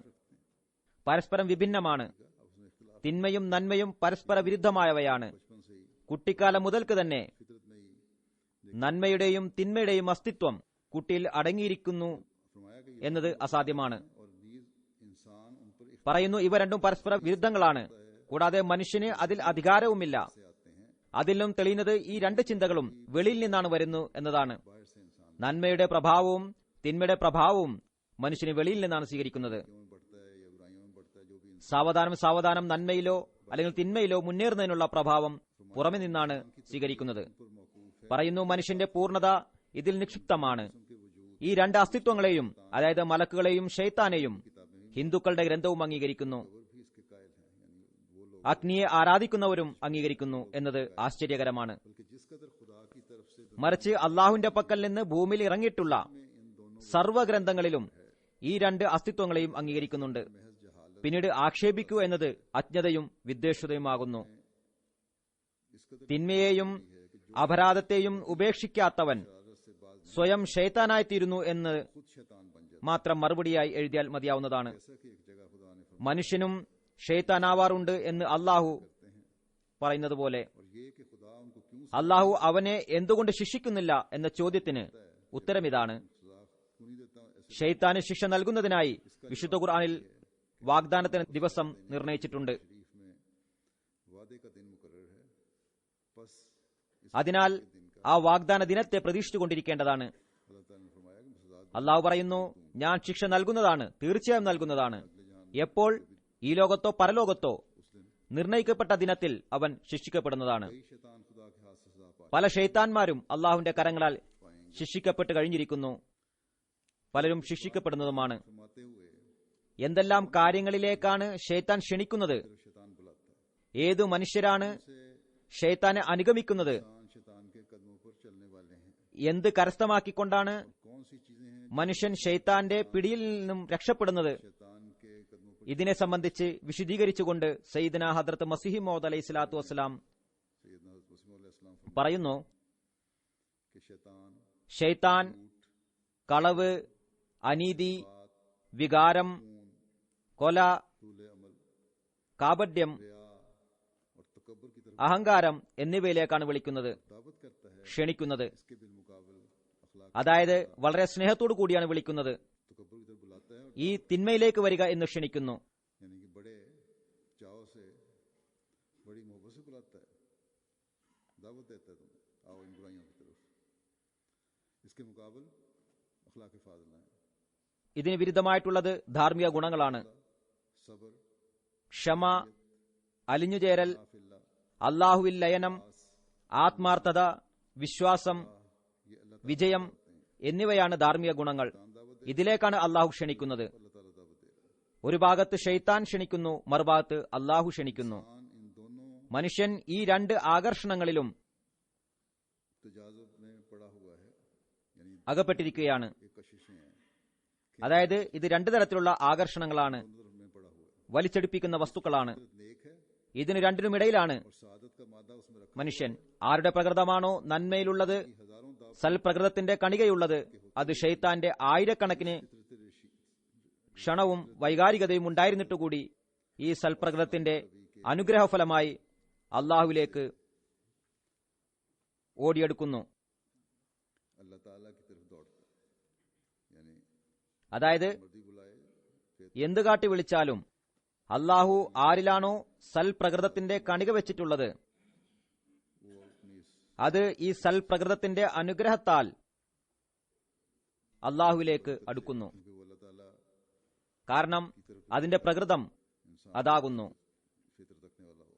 പരസ്പരം വിഭിന്നമാണ്. अब उसमें इख्तिलाफ തിന്മയും നന്മയും പരസ്പര വിരുദ്ധമായവയാണ്. बचपन से ही കുട്ടിക്കാലം മുതൽക്ക് തന്നെ फितरत में ही നന്മയുടെയും തിന്മയുടെയും അസ്തിത്വം കുട്ടിയിൽ അടങ്ങിയിരിക്കുന്നു फरमाया कि ये എന്നത് അസാധ്യമാണ്. और नीज इंसान उन पर പറയുന്നു, ഇവ രണ്ടും പരസ്പര വിരുദ്ധങ്ങളാണ്. കൂടാതെ മനുഷ്യന് അതിൽ അധികാരവുമില്ല. से आते हैं, അതിലും തെളിയുന്നത് ഈ രണ്ട് ചിന്തകളും വെളിയിൽ നിന്നാണ് വരുന്നു എന്നതാണ്. बाहर से इंसान നന്മയുടെ പ്രഭാവവും തിന്മയുടെ പ്രഭാവവും മനുഷ്യന് വെളിയിൽ നിന്നാണ് സ്വീകരിക്കുന്നത്. में बढ़ता है या बुराइयों में बढ़ता है, जो भी इंसान സാവധാനം നന്മയിലോ അല്ലെങ്കിൽ തിന്മയിലോ മുന്നേറുന്നതിനുള്ള പ്രഭാവം പുറമെ നിന്നാണ് സ്വീകരിക്കുന്നത്. पर मौकूफ है, പറയുന്നു, മനുഷ്യന്റെ പൂർണ്ണത ഇതിൽ നിക്ഷിപ്തമാണ്. उनके वजूद ഈ രണ്ട് അസ്തിത്വങ്ങളെയും, അതായത് മലക്കുകളെയും ഷെയ്ത്താനെയും किताबें ഹിന്ദുക്കളുടെ ഗ്രന്ഥവും അംഗീകരിക്കുന്നു. और भी इसके कायल हैं, यानी वो लोग, അഗ്നിയെ ആരാധിക്കുന്നവരും അംഗീകരിക്കുന്നു എന്നത് ആശ്ചര്യകരമാണ്. बल्कि जिस कदर खुदा की तरफ से മറിച്ച് അള്ളാഹുവിന്റെ പക്കൽ നിന്ന് ഭൂമിയിൽ ഇറങ്ങിയിട്ടുള്ള इन दोनों സർവ്വഗ്രന്ഥങ്ങളിലും ഈ രണ്ട് അസ്തിത്വങ്ങളെയും അംഗീകരിക്കുന്നുണ്ട്. महज जहालत, പിന്നീട് ആക്ഷേപിക്കുക എന്നത് അജ്ഞതയും വിദ്വേഷതയുമാകുന്നു. इस कदर തിന്മയെയും അപരാധത്തെയും ഉപേക്ഷിക്കാത്തവൻ शरारत से बाज സ്വയം ഷെയ്ത്താനായിത്തീരുന്നു എന്ന് खुद शैतान बन जाता മാത്രം മറുപടിയായി എഴുതിയാൽ മതിയാവുന്നതാണ്. है। जैसा कि एक जगह खुदा ने फरमाया മനുഷ്യനും ഷെയ്ത്താനാവാറുണ്ട് എന്ന് അള്ളാഹു പറയുന്നത് പോലെ और ये कि खुदा उनको क्यों അള്ളാഹു അവനെ എന്തുകൊണ്ട് ശിക്ഷിക്കുന്നില്ല എന്ന ചോദ്യത്തിന് ഉത്തരമിതാണ്. सजा क्यों नहीं देता, ऐसे ഷെയ്ത്താന് ശിക്ഷ നൽകുന്നതിനായി വിശുദ്ധ ഖുർആനിൽ വാഗ്ദാനത്തിന് ദിവസം നിർണയിച്ചിട്ടുണ്ട്. शरीफ में वादे का दिन मुकर्रर है, बस इस അതിനാൽ ആ വാഗ്ദാന ദിനത്തെ പ്രതീക്ഷിച്ചുകൊണ്ടിരിക്കേണ്ടതാണ്. अल्लाह ताला ने फरमाया कि सजा അള്ളാഹു പറയുന്നു, ഞാൻ ശിക്ഷ നൽകുന്നതാണ്, തീർച്ചയായും നൽകുന്നതാണ്. എപ്പോൾ? ഈ ലോകത്തോ പരലോകത്തോ നിർണയിക്കപ്പെട്ട ദിനത്തിൽ അവൻ ശിക്ഷിക്കപ്പെടുന്നതാണ്. कई शैतान खुदा के हाथ से सजा पाए പല ഷെയ്ത്താന്മാരും അള്ളാഹുവിന്റെ കരങ്ങളാൽ ശിക്ഷിക്കപ്പെട്ട് കഴിഞ്ഞിരിക്കുന്നു, പലരും ശിക്ഷിക്കപ്പെടുന്നതുമാണ്. फरमाते हुए എന്തെല്ലാം കാര്യങ്ങളിലേക്കാണ് ഷെയ്ത്താൻ ക്ഷണിക്കുന്നത്? फिर शैतान बुलाता है, ഏതു മനുഷ്യരാണ് ഷെയ്ത്താനെ അനുഗമിക്കുന്നത്? शैतान के कदमों पर चलने वाले हैं, എന്ത് കരസ്ഥമാക്കിക്കൊണ്ടാണ് कौन सी चीजें हैं മനുഷ്യൻ ഷെയ്ത്താന്റെ പിടിയിൽ നിന്നും രക്ഷപ്പെടുന്നത്? शैतान के कदमों पर ഇതിനെ സംബന്ധിച്ച് വിശദീകരിച്ചുകൊണ്ട് സയ്യിദന ഹദ്രത്ത് മസീഹി മൗദ് അലൈഹി സ്വലാത്തു വസ്സലാം सैयदना हज़रत मसीह मौला इस्लाम പറയുന്നു, कि शैतान ഷെയ്ത്താൻ കളവ്, അനീതി, വികാരം, കൊല, तूले अमल, കാപട്യം, रिया और तकब्बुर की तरफ അഹങ്കാരം എന്നിവയിലേക്കാണ് വിളിക്കുന്നത്, दावत करता है। ക്ഷണിക്കുന്നത്. इसके बिलमुकाबल अखलाक അതായത് വളരെ സ്നേഹത്തോടു കൂടിയാണ് വിളിക്കുന്നത്. तकब्बुर की तरफ बुलाता है, और ഈ തിന്മയിലേക്ക് വരിക എന്ന് ക്ഷണിക്കുന്നു. यानी कि बड़े चाव से, बड़ी मोहब्बत से बुलाता है, दावत देता है, तुम आओ इन बुराइयों की तरफ। इसके मुकाबल अखलाक फाज़िला है, ഇതിന് വിരുദ്ധമായിട്ടുള്ളത് ധാർമ്മിക ഗുണങ്ങളാണ്. सब्र, ക്ഷമ, അലിഞ്ഞുചേരൽ, आफिल्ला, അള്ളാഹുവിൽ ലയനം, ആത്മാർത്ഥത, വിശ്വാസം, ये अल्लाह വിജയം എന്നിവയാണ് ധാർമ്മിക ഗുണങ്ങൾ. ഇതിലേക്കാണ് അള്ളാഹു ക്ഷണിക്കുന്നത്. ताला दावत दे रहा है। ഒരു ഭാഗത്ത് ഷെയ്ത്താൻ ക്ഷണിക്കുന്നു, മറുഭാഗത്ത് അള്ളാഹു ക്ഷണിക്കുന്നു. इंसान इन दोनों മനുഷ്യൻ ഈ രണ്ട് ആകർഷണങ്ങളിലും तजाजुब में पड़ा हुआ है, यानी അകപ്പെട്ടിരിക്കുകയാണ്. ये कशिशें हैं, അതായത് ഇത് രണ്ടു തരത്തിലുള്ള ആകർഷണങ്ങളാണ്, दोनों तरफ में पड़ा हुआ है। വലിച്ചെടുപ്പിക്കുന്ന വസ്തുക്കളാണ്. नेक है ഇതിന് രണ്ടിനുമിടയിലാണ് और सादत का मादा उसमें रखा മനുഷ്യൻ. ആരുടെ പ്രകൃതമാണോ നന്മയിലുള്ളത്, कि हजारों दाव സൽപ്രകൃതത്തിന്റെ കണികയുള്ളത്, അത് ഷെയ്ത്താന്റെ ആയിരക്കണക്കിന് ക്ഷണവും വൈകാരികതയും ഉണ്ടായിരുന്നിട്ടുകൂടി ഈ സൽപ്രകൃതത്തിന്റെ അനുഗ്രഹഫലമായി അള്ളാഹുവിലേക്ക് ഓടിയെടുക്കുന്നു. अल्लाह ताला की तरफ दौड़ता है, यानी അതായത് मर्दी बुलाए फिर എന്ത് കാട്ടി വിളിച്ചാലും അള്ളാഹു ആരിലാണോ സൽപ്രകൃതത്തിന്റെ കണിക വെച്ചിട്ടുള്ളത് वो अपनी इस അത് ഈ സൽപ്രകൃതത്തിന്റെ അനുഗ്രഹത്താൽ അള്ളാഹുവിലേക്ക് അടുക്കുന്നു. क्योंकि वो अल्लाह ताला കാരണം അതിന്റെ പ്രകൃതം इंसान അതാകുന്നു. फितर रखने वाला हो,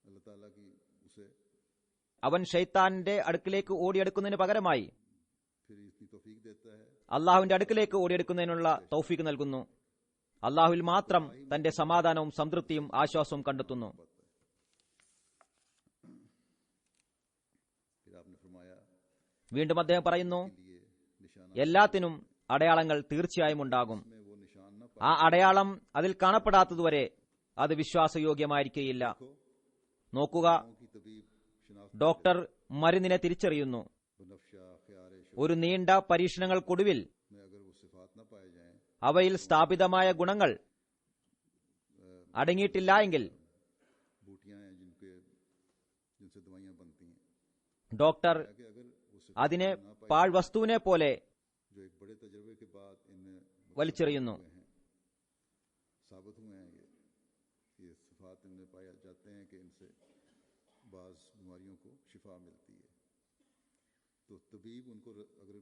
अल्लाह ताला की उसे അവൻ ഷൈത്താന്റെ അടുക്കിലേക്ക് ഓടിയെടുക്കുന്നതിന് പകരമായി फिर इतनी तौफीक देता है അള്ളാഹുവിന്റെ അടുക്കിലേക്ക് ഓടിയെടുക്കുന്നതിനുള്ള തൗഫീക്ക് നൽകുന്നു. അള്ളാഹുവിൽ മാത്രം തന്റെ സമാധാനവും സംതൃപ്തിയും ആശ്വാസവും കണ്ടെത്തുന്നു. फिर आपने फरमाया വീണ്ടും അദ്ദേഹം പറയുന്നു, के लिए निशाना എല്ലാത്തിനും അടയാളങ്ങൾ തീർച്ചയായും ഉണ്ടാകും. में वो निशान न ആ അടയാളം അതിൽ കാണപ്പെടാത്തതുവരെ അത് വിശ്വാസയോഗ്യമായിരിക്കുകയില്ല. നോക്കുക, पाओ की तबीब शनाख्त ഡോക്ടർ മരുന്നിനെ തിരിച്ചറിയുന്നു. व नफ्शा ख्यार ഒരു നീണ്ട പരീക്ഷണങ്ങൾക്കൊടുവിൽ में अगर वो सिफात न पाए जाएं അവയിൽ സ്ഥാപിതമായ ഗുണങ്ങൾ അടങ്ങിയിട്ടില്ല എങ്കിൽ बूटियां हैं जिनसे दवाइयां बनती हैं, ഡോക്ടർ कि अगर वो सिफात അതിനെ न पाई പാഴ്വസ്തുവിനെ പോലെ जो एक बड़े तजर्बे के बाद इनमें വലിച്ചെറിയുന്നു. हुए हैं, साबित हुए हैं ये सिफात इनमें पाए जाते हैं कि इनसे बाज बीमारियों को शिफा मिलती है। तो तबीब उनको अगर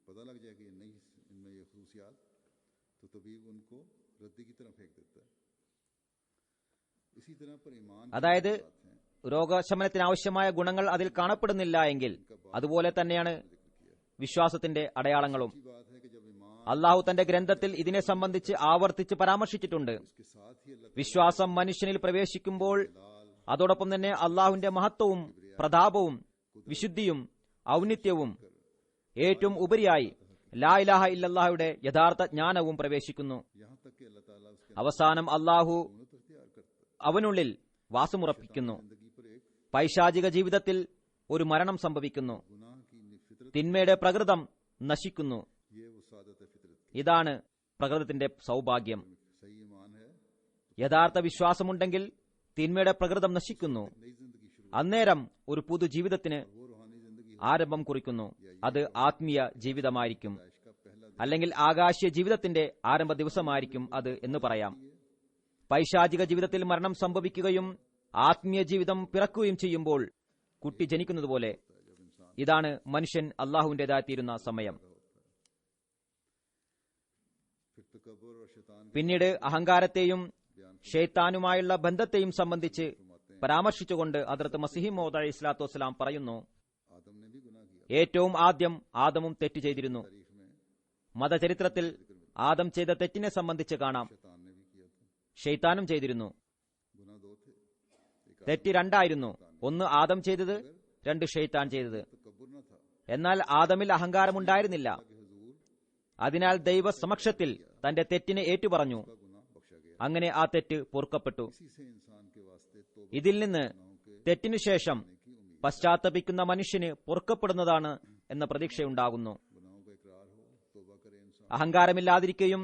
पता लग जाए कि ये नहीं इनमें ये खसूसियात, तो तबीब उनको रद्दी की तरह फेंक देता है। इसी तरह पर ईमान की അതായത് बात है, രോഗശമനത്തിന് ആവശ്യമായ ഗുണങ്ങൾ അതിൽ കാണപ്പെടുന്നില്ല എങ്കിൽ അതുപോലെ തന്നെയാണ് വിശ്വാസത്തിന്റെ അടയാളങ്ങളും. अच्छी बात है कि जब ईमान അള്ളാഹു തന്റെ ഗ്രന്ഥത്തിൽ ഇതിനെ സംബന്ധിച്ച് ആവർത്തിച്ച് പരാമർശിച്ചിട്ടുണ്ട്. के साथ ही अल्लाह വിശ്വാസം മനുഷ്യനിൽ പ്രവേശിക്കുമ്പോൾ അതോടൊപ്പം തന്നെ അള്ളാഹുവിന്റെ മഹത്വവും പ്രതാപവും വിശുദ്ധിയും ഔന്നിത്യവും ഏറ്റവും ഉപരിയായി ലാ ഇലാഹ ഇല്ലല്ലാഹയുടെ യഥാർത്ഥ ജ്ഞാനവും പ്രവേശിക്കുന്നു. यहाँ तक कि अल्लाह ताला उसके അവസാനം അള്ളാഹു तो इख्तियार करता है। അവനുള്ളിൽ വാസമുറപ്പിക്കുന്നു. जिंदगी पर एक പൈശാചിക ജീവിതത്തിൽ ഒരു മരണം സംഭവിക്കുന്നു. गुनाह की फितरत, തിന്മയുടെ പ്രകൃതം നശിക്കുന്നു. ये वो सादत है फितरत ഇതാണ് പ്രകൃതത്തിന്റെ സൗഭാഗ്യം. की। सही ईमान है, യഥാർത്ഥ വിശ്വാസമുണ്ടെങ്കിൽ തിന്മയുടെ പ്രകൃതം നശിക്കുന്നു. नई जिंदगी शुरू, അന്നേരം ഒരു പുതുജീവിതത്തിന് वो रूहानी जिंदगी ആരംഭം കുറിക്കുന്നു. അത് ആത്മീയ ജീവിതമായിരിക്കും, का पहला അല്ലെങ്കിൽ ആകാശീയ ജീവിതത്തിന്റെ ആരംഭ ദിവസമായിരിക്കും അത് എന്ന് പറയാം. പൈശാചിക ജീവിതത്തിൽ മരണം സംഭവിക്കുകയും ആത്മീയ ജീവിതം പിറക്കുകയും ചെയ്യുമ്പോൾ കുട്ടി ജനിക്കുന്നതുപോലെ ഇതാണ് മനുഷ്യൻ അള്ളാഹുവിന്റേതായിത്തീരുന്ന സമയം. फिर तकब्बुर और शैतान പിന്നീട് അഹങ്കാരത്തെയും ഷെയ്ത്താനുമായുള്ള ബന്ധത്തെയും സംബന്ധിച്ച് പരാമർശിച്ചുകൊണ്ട് ഹദ്റത്ത് മസീഹ് മൗഊദ് അലൈഹി സ്വലാത്തു വസ്സലാം പറയുന്നു, आदम ने भी गुनाह किया। ഏറ്റവും ആദ്യം ആദമും തെറ്റ് ചെയ്തിരുന്നു. तारीख में മതചരിത്രത്തിൽ ആദം ചെയ്ത തെറ്റിനെ സംബന്ധിച്ച് കാണാം, शैतान ने भी किया था। ഷെയ്ത്താനും ചെയ്തിരുന്നു. गुनाह दो थे, एक തെറ്റ് രണ്ടായിരുന്നു, ഒന്ന് ആദം ചെയ്തത്, രണ്ട് ഷെയ്ത്താൻ ചെയ്തത്. तकब्बुर न था എന്നാൽ ആദമിൽ അഹങ്കാരമുണ്ടായിരുന്നില്ല. कि हुजूर അതിനാൽ ദൈവ സമക്ഷത്തിൽ തന്റെ തെറ്റിനെ ഏറ്റുപറഞ്ഞു. का गुनाह बख्शा गया। അങ്ങനെ ആ തെറ്റ് പൊറുക്കപ്പെട്ടു. इसी से इंसान के वास्ते तो ഇതിൽ നിന്ന് തെറ്റിനു ശേഷം പശ്ചാത്തപിക്കുന്ന മനുഷ്യന് പൊറുക്കപ്പെടുന്നതാണ് എന്ന പ്രതീക്ഷയുണ്ടാകുന്നു. गुनाहों का इकरार हो, तौबा करे इंसान, അഹങ്കാരമില്ലാതിരിക്കുകയും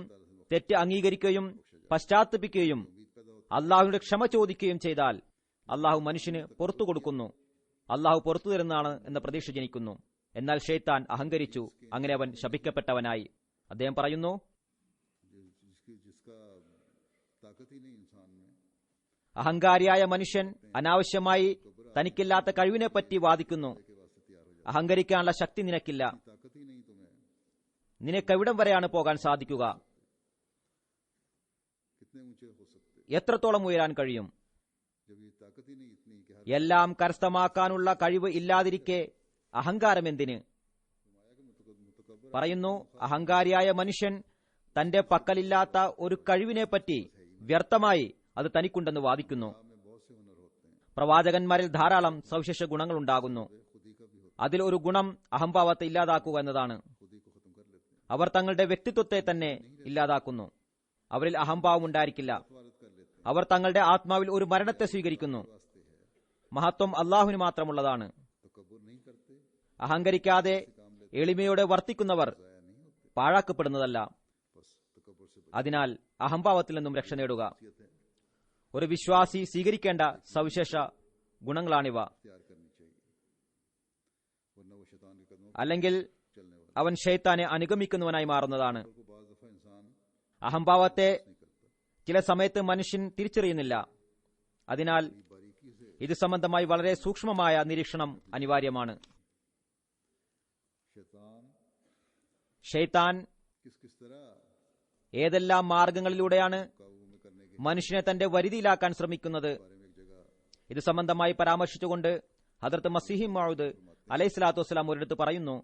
തെറ്റ് അംഗീകരിക്കുകയും പശ്ചാത്തപിക്കുകയും അള്ളാഹുവിന്റെ ക്ഷമ ചോദിക്കുകയും ചെയ്താൽ അള്ളാഹു മനുഷ്യന് പുറത്തു കൊടുക്കുന്നു. അള്ളാഹു പുറത്തു തരുന്നതാണ് എന്ന പ്രതീക്ഷ ജനിക്കുന്നു. എന്നാൽ ഷെയ്ത്താൻ അഹങ്കരിച്ചു, അങ്ങനെ അവൻ ശപിക്കപ്പെട്ടവനായി. അദ്ദേഹം പറയുന്നു, जिसका ताकत ही नहीं इंसान में, അഹങ്കാരിയായ മനുഷ്യൻ അനാവശ്യമായി തനിക്കില്ലാത്ത കഴിവിനെപ്പറ്റി വാദിക്കുന്നു. के वास्ते तैयार हो जाए। അഹങ്കരിക്കാനുള്ള ശക്തി നിനക്കില്ല, ताकत ही नहीं तुम्हें, നിനക്കെവിടം വരെയാണ് പോകാൻ സാധിക്കുക, कितने ऊंचे हो सकते, എത്രത്തോളം ഉയരാൻ കഴിയും. जब ये ताकत ही नहीं इतनी कि हर എല്ലാം കരസ്ഥമാക്കാനുള്ള കഴിവ് ഇല്ലാതിരിക്കെ അഹങ്കാരം എന്തിന്? मुतकब्बर പറയുന്നു, അഹങ്കാരിയായ മനുഷ്യൻ തന്റെ പക്കലില്ലാത്ത ഒരു കഴിവിനെപ്പറ്റി വ്യർത്ഥമായി അത് തനിക്കുണ്ടെന്ന് വാദിക്കുന്നു. में बहुत से हुनर होते हैं, പ്രവാചകന്മാരിൽ ധാരാളം സവിശേഷ ഗുണങ്ങളുണ്ടാകുന്നു. खुदी का भी होता അതിൽ ഒരു ഗുണം അഹംഭാവത്തെ ഇല്ലാതാക്കുക എന്നതാണ്. है, खुदी को खत्म कर लेते हैं, അവർ തങ്ങളുടെ വ്യക്തിത്വത്തെ തന്നെ ഇല്ലാതാക്കുന്നു. അവരിൽ അഹംഭാവം ഉണ്ടായിരിക്കില്ല. स्वागत कर लेते हैं, അവർ തങ്ങളുടെ ആത്മാവിൽ ഒരു മരണത്തെ സ്വീകരിക്കുന്നു. वास्ते है, മഹത്വം അള്ളാഹുവിന് മാത്രമുള്ളതാണ്. तकब्बुर नहीं करते, അഹങ്കരിക്കാതെ എളിമയോടെ വർത്തിക്കുന്നവർ जाया नहीं होते, പാഴാക്കപ്പെടുന്നതല്ല. बस तकब्बुर से അതിനാൽ അഹംഭാവത്തിൽ നിന്നും രക്ഷ നേടുക. बचियत है, ഒരു വിശ്വാസി സ്വീകരിക്കേണ്ട സവിശേഷ ഗുണങ്ങളാണിവ. इख्तियार करनी चाहिए, वरना वो शैतान के कदमों पर അല്ലെങ്കിൽ चलने वाला അവൻ ഷെയ്ത്താനെ അനുഗമിക്കുന്നവനായി മാറുന്നതാണ്. को बाज दफा इंसान അഹംഭാവത്തെ नहीं करता, ചില സമയത്ത് മനുഷ്യൻ തിരിച്ചറിയുന്നില്ല. അതിനാൽ बारीकी से ഇത് സംബന്ധമായി വളരെ സൂക്ഷ്മമായ നിരീക്ഷണം അനിവാര്യമാണ്. शैतान ഷെയ്ത്താൻ किस किस तरह ഏതെല്ലാം മാർഗങ്ങളിലൂടെയാണ് काबू में करने के മനുഷ്യനെ തന്റെ വരുതിയിലാക്കാൻ ശ്രമിക്കുന്നത് बारे में एक जगह ഇത് സംബന്ധമായി പരാമർശിച്ചുകൊണ്ട് ഹദ്റത്ത് മസീഹി മൗഊദ് അലൈഹിസ്സലാത്തു വസ്സലാം ഒരിടത്ത് പറയുന്നു,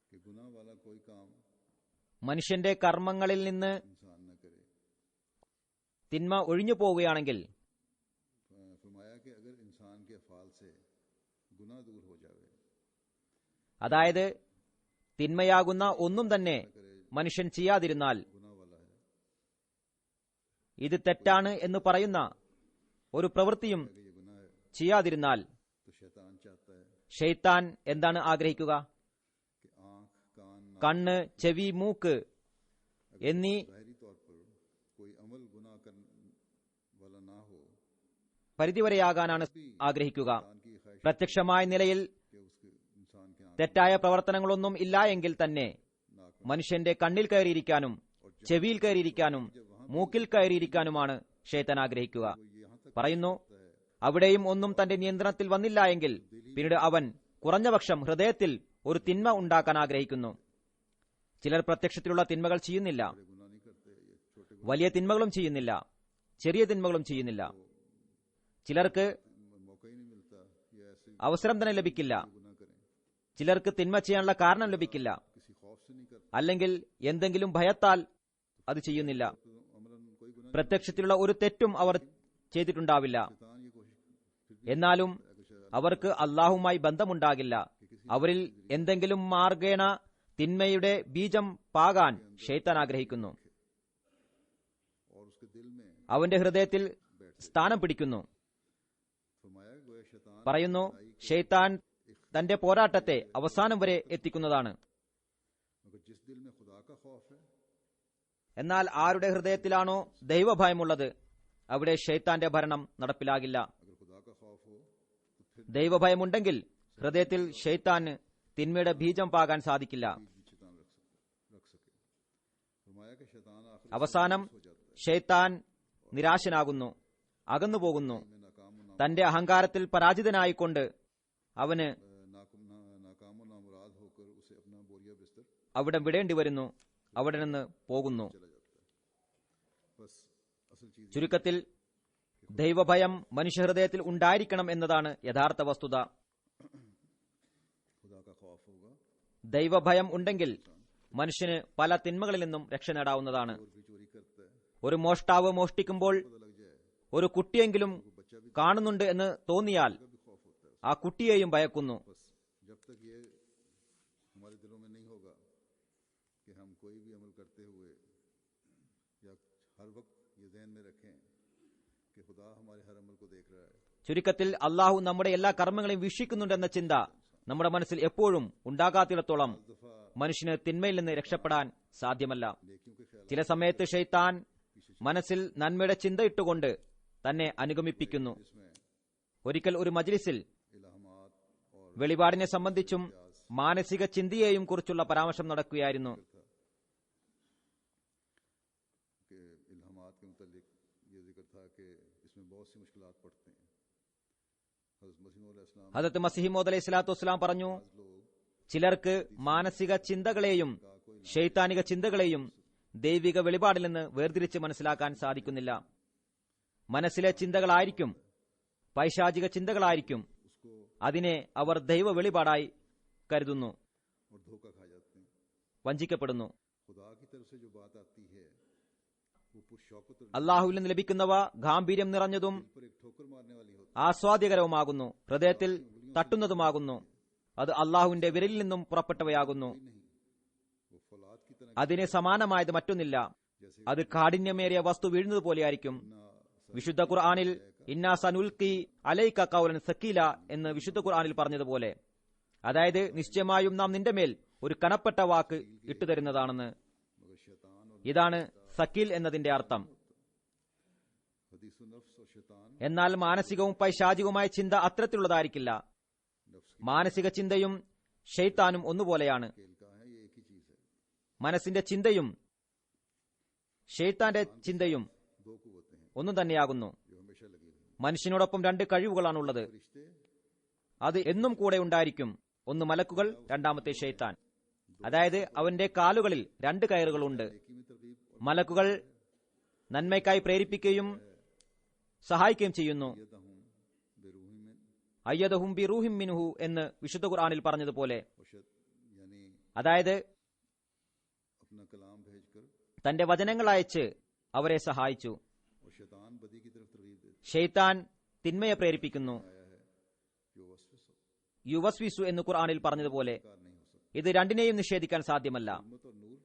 कि गुनाह वाला कोई काम മനുഷ്യന്റെ കർമ്മങ്ങളിൽ നിന്ന് इंसान न करे। തിന്മ ഒഴിഞ്ഞു പോവുകയാണെങ്കിൽ फरमाया कि अगर इंसान के अफाल से गुनाह दूर हो जावे, അതായത് തിന്മയാകുന്ന ഒന്നും തന്നെ മനുഷ്യൻ ചെയ്യാതിരുന്നാൽ, गुनाह वाला है ഇത് തെറ്റാണ് എന്ന് പറയുന്ന ഒരു പ്രവൃത്തിയും कि ये गुनाह है, ചെയ്യാതിരുന്നാൽ, तो शैतान चाहता है ഷെയ്ത്താൻ എന്താണ് ആഗ്രഹിക്കുക? कि आंख कान नाक കണ്ണ്, ചെവി, മൂക്ക് എന്നീ ज़ाहिरी तौर पर कोई अमल गुनाह करने वाला ना हो, പരിധിവരെയാകാനാണ് ആഗ്രഹിക്കുക. इंसान की ख्वाहिश പ്രത്യക്ഷമായ നിലയിൽ कि उसके इंसान के आंख തെറ്റായ പ്രവർത്തനങ്ങളൊന്നും ഇല്ല എങ്കിൽ തന്നെ नाक മനുഷ്യന്റെ കണ്ണിൽ കയറിയിരിക്കാനും ചെവിയിൽ കയറിയിരിക്കാനും മൂക്കിൽ കയറിയിരിക്കാനുമാണ് ഷെയ്ത്താൻ ആഗ്രഹിക്കുക. वो यहाँ तक പറയുന്നു, അവിടെയും ഒന്നും തന്റെ നിയന്ത്രണത്തിൽ വന്നില്ല എങ്കിൽ പിന്നീട് അവൻ കുറഞ്ഞപക്ഷം ഹൃദയത്തിൽ ഒരു തിന്മ ഉണ്ടാക്കാൻ ആഗ്രഹിക്കുന്നു. ചിലർ പ്രത്യക്ഷത്തിലുള്ള തിന്മകൾ ചെയ്യുന്നില്ല, बड़े गुनाह नहीं करते, ये छोटे വലിയ തിന്മകളും ചെയ്യുന്നില്ല, ചെറിയ തിന്മകളും ചെയ്യുന്നില്ല. ചിലർക്ക് मौका ही नहीं मिलता, ये ऐसे അവസരം തന്നെ ലഭിക്കില്ല, गुनाह करें, ചിലർക്ക് തിന്മ ചെയ്യാനുള്ള കാരണം ലഭിക്കില്ല, किसी खौफ से नहीं करते, അല്ലെങ്കിൽ എന്തെങ്കിലും ഭയത്താൽ അത് ചെയ്യുന്നില്ല. तो अमलन कोई गुनाह പ്രത്യക്ഷത്തിലുള്ള ഒരു തെറ്റും അവർ ചെയ്തിട്ടുണ്ടാവില്ല. शैतान ये कोशिश फिर भी എന്നാലും അവർക്ക് അള്ളാഹുമായി ബന്ധമുണ്ടാകില്ല. അവരിൽ എന്തെങ്കിലും മാർഗേണ തിന്മയുടെ ബീജം പാകാൻ ഷെയ്ത്താൻ ആഗ്രഹിക്കുന്നു, और उसके दिल में അവന്റെ ഹൃദയത്തിൽ സ്ഥാനം പിടിക്കുന്നു. फरमाया गोया शैतान പറയുന്നു, ഷെയ്ത്താൻ തന്റെ പോരാട്ടത്തെ അവസാനം വരെ എത്തിക്കുന്നതാണ്. मगर जिस दिल में खुदा का खौफ है, എന്നാൽ ആരുടെ ഹൃദയത്തിലാണോ ദൈവഭയമുള്ളത് അവിടെ ഷെയ്ത്താന്റെ ഭരണം നടപ്പിലാകില്ല. अगर खुदा का खौफ हो तो फिर ദൈവഭയമുണ്ടെങ്കിൽ ഹൃദയത്തിൽ ഷെയ്ത്താന് തിന്മയുടെ ബീജം പാകാൻ സാധിക്കില്ല. भी शैतान रख सके। फरमाया कि शैतान आखिर അവസാനം ഷെയ്ത്താൻ നിരാശനാകുന്നു, അകന്നുപോകുന്നു. में തന്റെ അഹങ്കാരത്തിൽ പരാജിതനായിക്കൊണ്ട് അവന് नाकाम और नामुराद होकर उसे अपना बोरिया बिस्तर അവിടെ विടേണ്ടി വരുന്നു, അവിടെ നിന്ന് പോകുന്നു. चला जाता है। बस असल चीज ചുരുക്കത്തിൽ ദൈവഭയം മനുഷ്യഹൃദയത്തിൽ ഉണ്ടായിരിക്കണം എന്നതാണ് യഥാർത്ഥ വസ്തുത. खुदा का खौफ होगा, ദൈവഭയം ഉണ്ടെങ്കിൽ മനുഷ്യന് പല തിന്മകളിൽ നിന്നും രക്ഷ നേടാവുന്നതാണ്. और भी चोरी करता है, ഒരു മോഷ്ടാവ് മോഷ്ടിക്കുമ്പോൾ पता लग जाए ഒരു കുട്ടിയെങ്കിലും बच्चा भी കാണുന്നുണ്ട് എന്ന് തോന്നിയാൽ भी खौफ होता है। ആ കുട്ടിയെയും ഭയക്കുന്നു. बस जब तक ये हमारे दिलों में नहीं होगा कि हम कोई भी अमल करते हुए या हर वक्त ये ध्यान में रखें कि खुदा हमारे हर अमल को देख रहा है, ചുരുക്കത്തിൽ അള്ളാഹു നമ്മുടെ എല്ലാ കർമ്മങ്ങളെയും വീക്ഷിക്കുന്നുണ്ടെന്ന ചിന്ത നമ്മുടെ മനസ്സിൽ എപ്പോഴും ഉണ്ടാകാത്തിടത്തോളം दफा മനുഷ്യന് തിന്മയിൽ നിന്ന് രക്ഷപ്പെടാൻ സാധ്യമല്ല. नेकियों के ख्याल ചില സമയത്ത് ഷെയ്ത്താൻ മനസ്സിൽ നന്മയുടെ ചിന്ത ഇട്ടുകൊണ്ട് തന്നെ അനുഗമിപ്പിക്കുന്നു. जिसमें ഒരിക്കൽ ഒരു മജ്ലിസിൽ इल्हामात और വെളിപാടിനെ സംബന്ധിച്ചും മാനസിക ചിന്തയെയും കുറിച്ചുള്ള പരാമർശം നടക്കുകയായിരുന്നു. के इल्हामात के मुतालिक ये जिक्र था कि इसमें बहुत सी मुश्किलात पड़ते हैं। हज़रत मसीह मौद अलैहिस्सलाम ഹദരത്ത് മസീഹ് മൗഊദ് അലൈഹി സ്വലാത്തു വസ്സലാം പറഞ്ഞു, लोग ചിലർക്ക് മാനസിക ചിന്തകളെയും ഷെയ്ത്താനിക ചിന്തകളെയും ദൈവിക വെളിപാടിൽ നിന്ന് വേർതിരിച്ച് മനസ്സിലാക്കാൻ സാധിക്കുന്നില്ല. മനസ്സിലെ ചിന്തകളായിരിക്കും, പൈശാചിക ചിന്തകളായിരിക്കും, उसको അതിനെ അവർ ദൈവ വെളിപാടായി കരുതുന്നു, और धोखा खा जाते हैं। വഞ്ചിക്കപ്പെടുന്നു. खुदा की तरफ से जो बात आती है वो पुरशौकत और അള്ളാഹുവിൽ നിന്ന് ലഭിക്കുന്നവ ഗാംഭീര്യം നിറഞ്ഞതും दिल पर एक ठोकर मारने वाली होती ആസ്വാദ്യകരവുമാകുന്നു, ഹൃദയത്തിൽ തട്ടുന്നതുമാകുന്നു. അത് അള്ളാഹുവിന്റെ വിരലിൽ നിന്നും പുറപ്പെട്ടവയാകുന്നു. है नहीं, वो फौलाद की तरह അതിന് സമാനമായത് മറ്റൊന്നില്ല. അത് കാഠിന്യമേറിയ വസ്തു വീഴുന്നത് പോലെയായിരിക്കും. വിശുദ്ധ ഖുർആനിൽ ഇന്നാ സനുൽക്കി അലൈക ഖൗലൻ സക്കീല എന്ന് വിശുദ്ധ ഖുർആനിൽ പറഞ്ഞതുപോലെ, അതായത് നിശ്ചയമായും നാം നിന്റെ മേൽ ഒരു കനപ്പെട്ട വാക്ക് ഇട്ടുതരുന്നതാണെന്ന്. मगर शैतान और ഇതാണ് സക്കീൽ എന്നതിന്റെ അർത്ഥം. हदीस नफ्स और शैतान എന്നാൽ മാനസികവും പൈശാചികവുമായ ചിന്ത അത്തരത്തിലുള്ളതായിരിക്കില്ല. नफ्स മാനസിക ചിന്തയും ഷെയ്ത്താനും ഒന്നുപോലെയാണ്. खेल का है മനസ്സിന്റെ ചിന്തയും ഷെയ്ത്താന്റെ ചിന്തയും दो कुव्वतें हैं ഒന്നും തന്നെയാകുന്നു. जो हमेशा लगी हुई മനുഷ്യനോടൊപ്പം രണ്ട് കഴിവുകളാണുള്ളത്. रिश्ते അത് എന്നും കൂടെ ഉണ്ടായിരിക്കും. ഒന്ന് മലക്കുകൾ, രണ്ടാമത്തെ ഷെയ്ത്താൻ. അതായത് അവന്റെ കാലുകളിൽ രണ്ട് കയറുകളുണ്ട്. नेकी में तरगीब और മലക്കുകൾ നന്മയ്ക്കായി പ്രേരിപ്പിക്കുകയും സഹായിക്കുകയും ചെയ്യുന്നു. यदहुम बिरूहि में അയ്യദഹും ബി റൂഹിം മിൻഹു എന്ന് വിശുദ്ധ ഖുർആനിൽ പറഞ്ഞതുപോലെ, वशद यानी അതായത് अपना कलाम भेजकर തന്റെ വചനങ്ങൾ അയച്ച് അവരെ സഹായിച്ചു. और शैतान बदी की तरफ तरगीब देता ഷെയ്ത്താൻ തിന്മയെ പ്രേരിപ്പിക്കുന്നു. आया है जो वसवस യുവസ്വിസു എന്ന് ഖുർആനിൽ പറഞ്ഞതുപോലെ कार नहीं हो सकता। ഇത് രണ്ടിനെയും നിഷേധിക്കാൻ സാധ്യമല്ല. उम्मत और नूर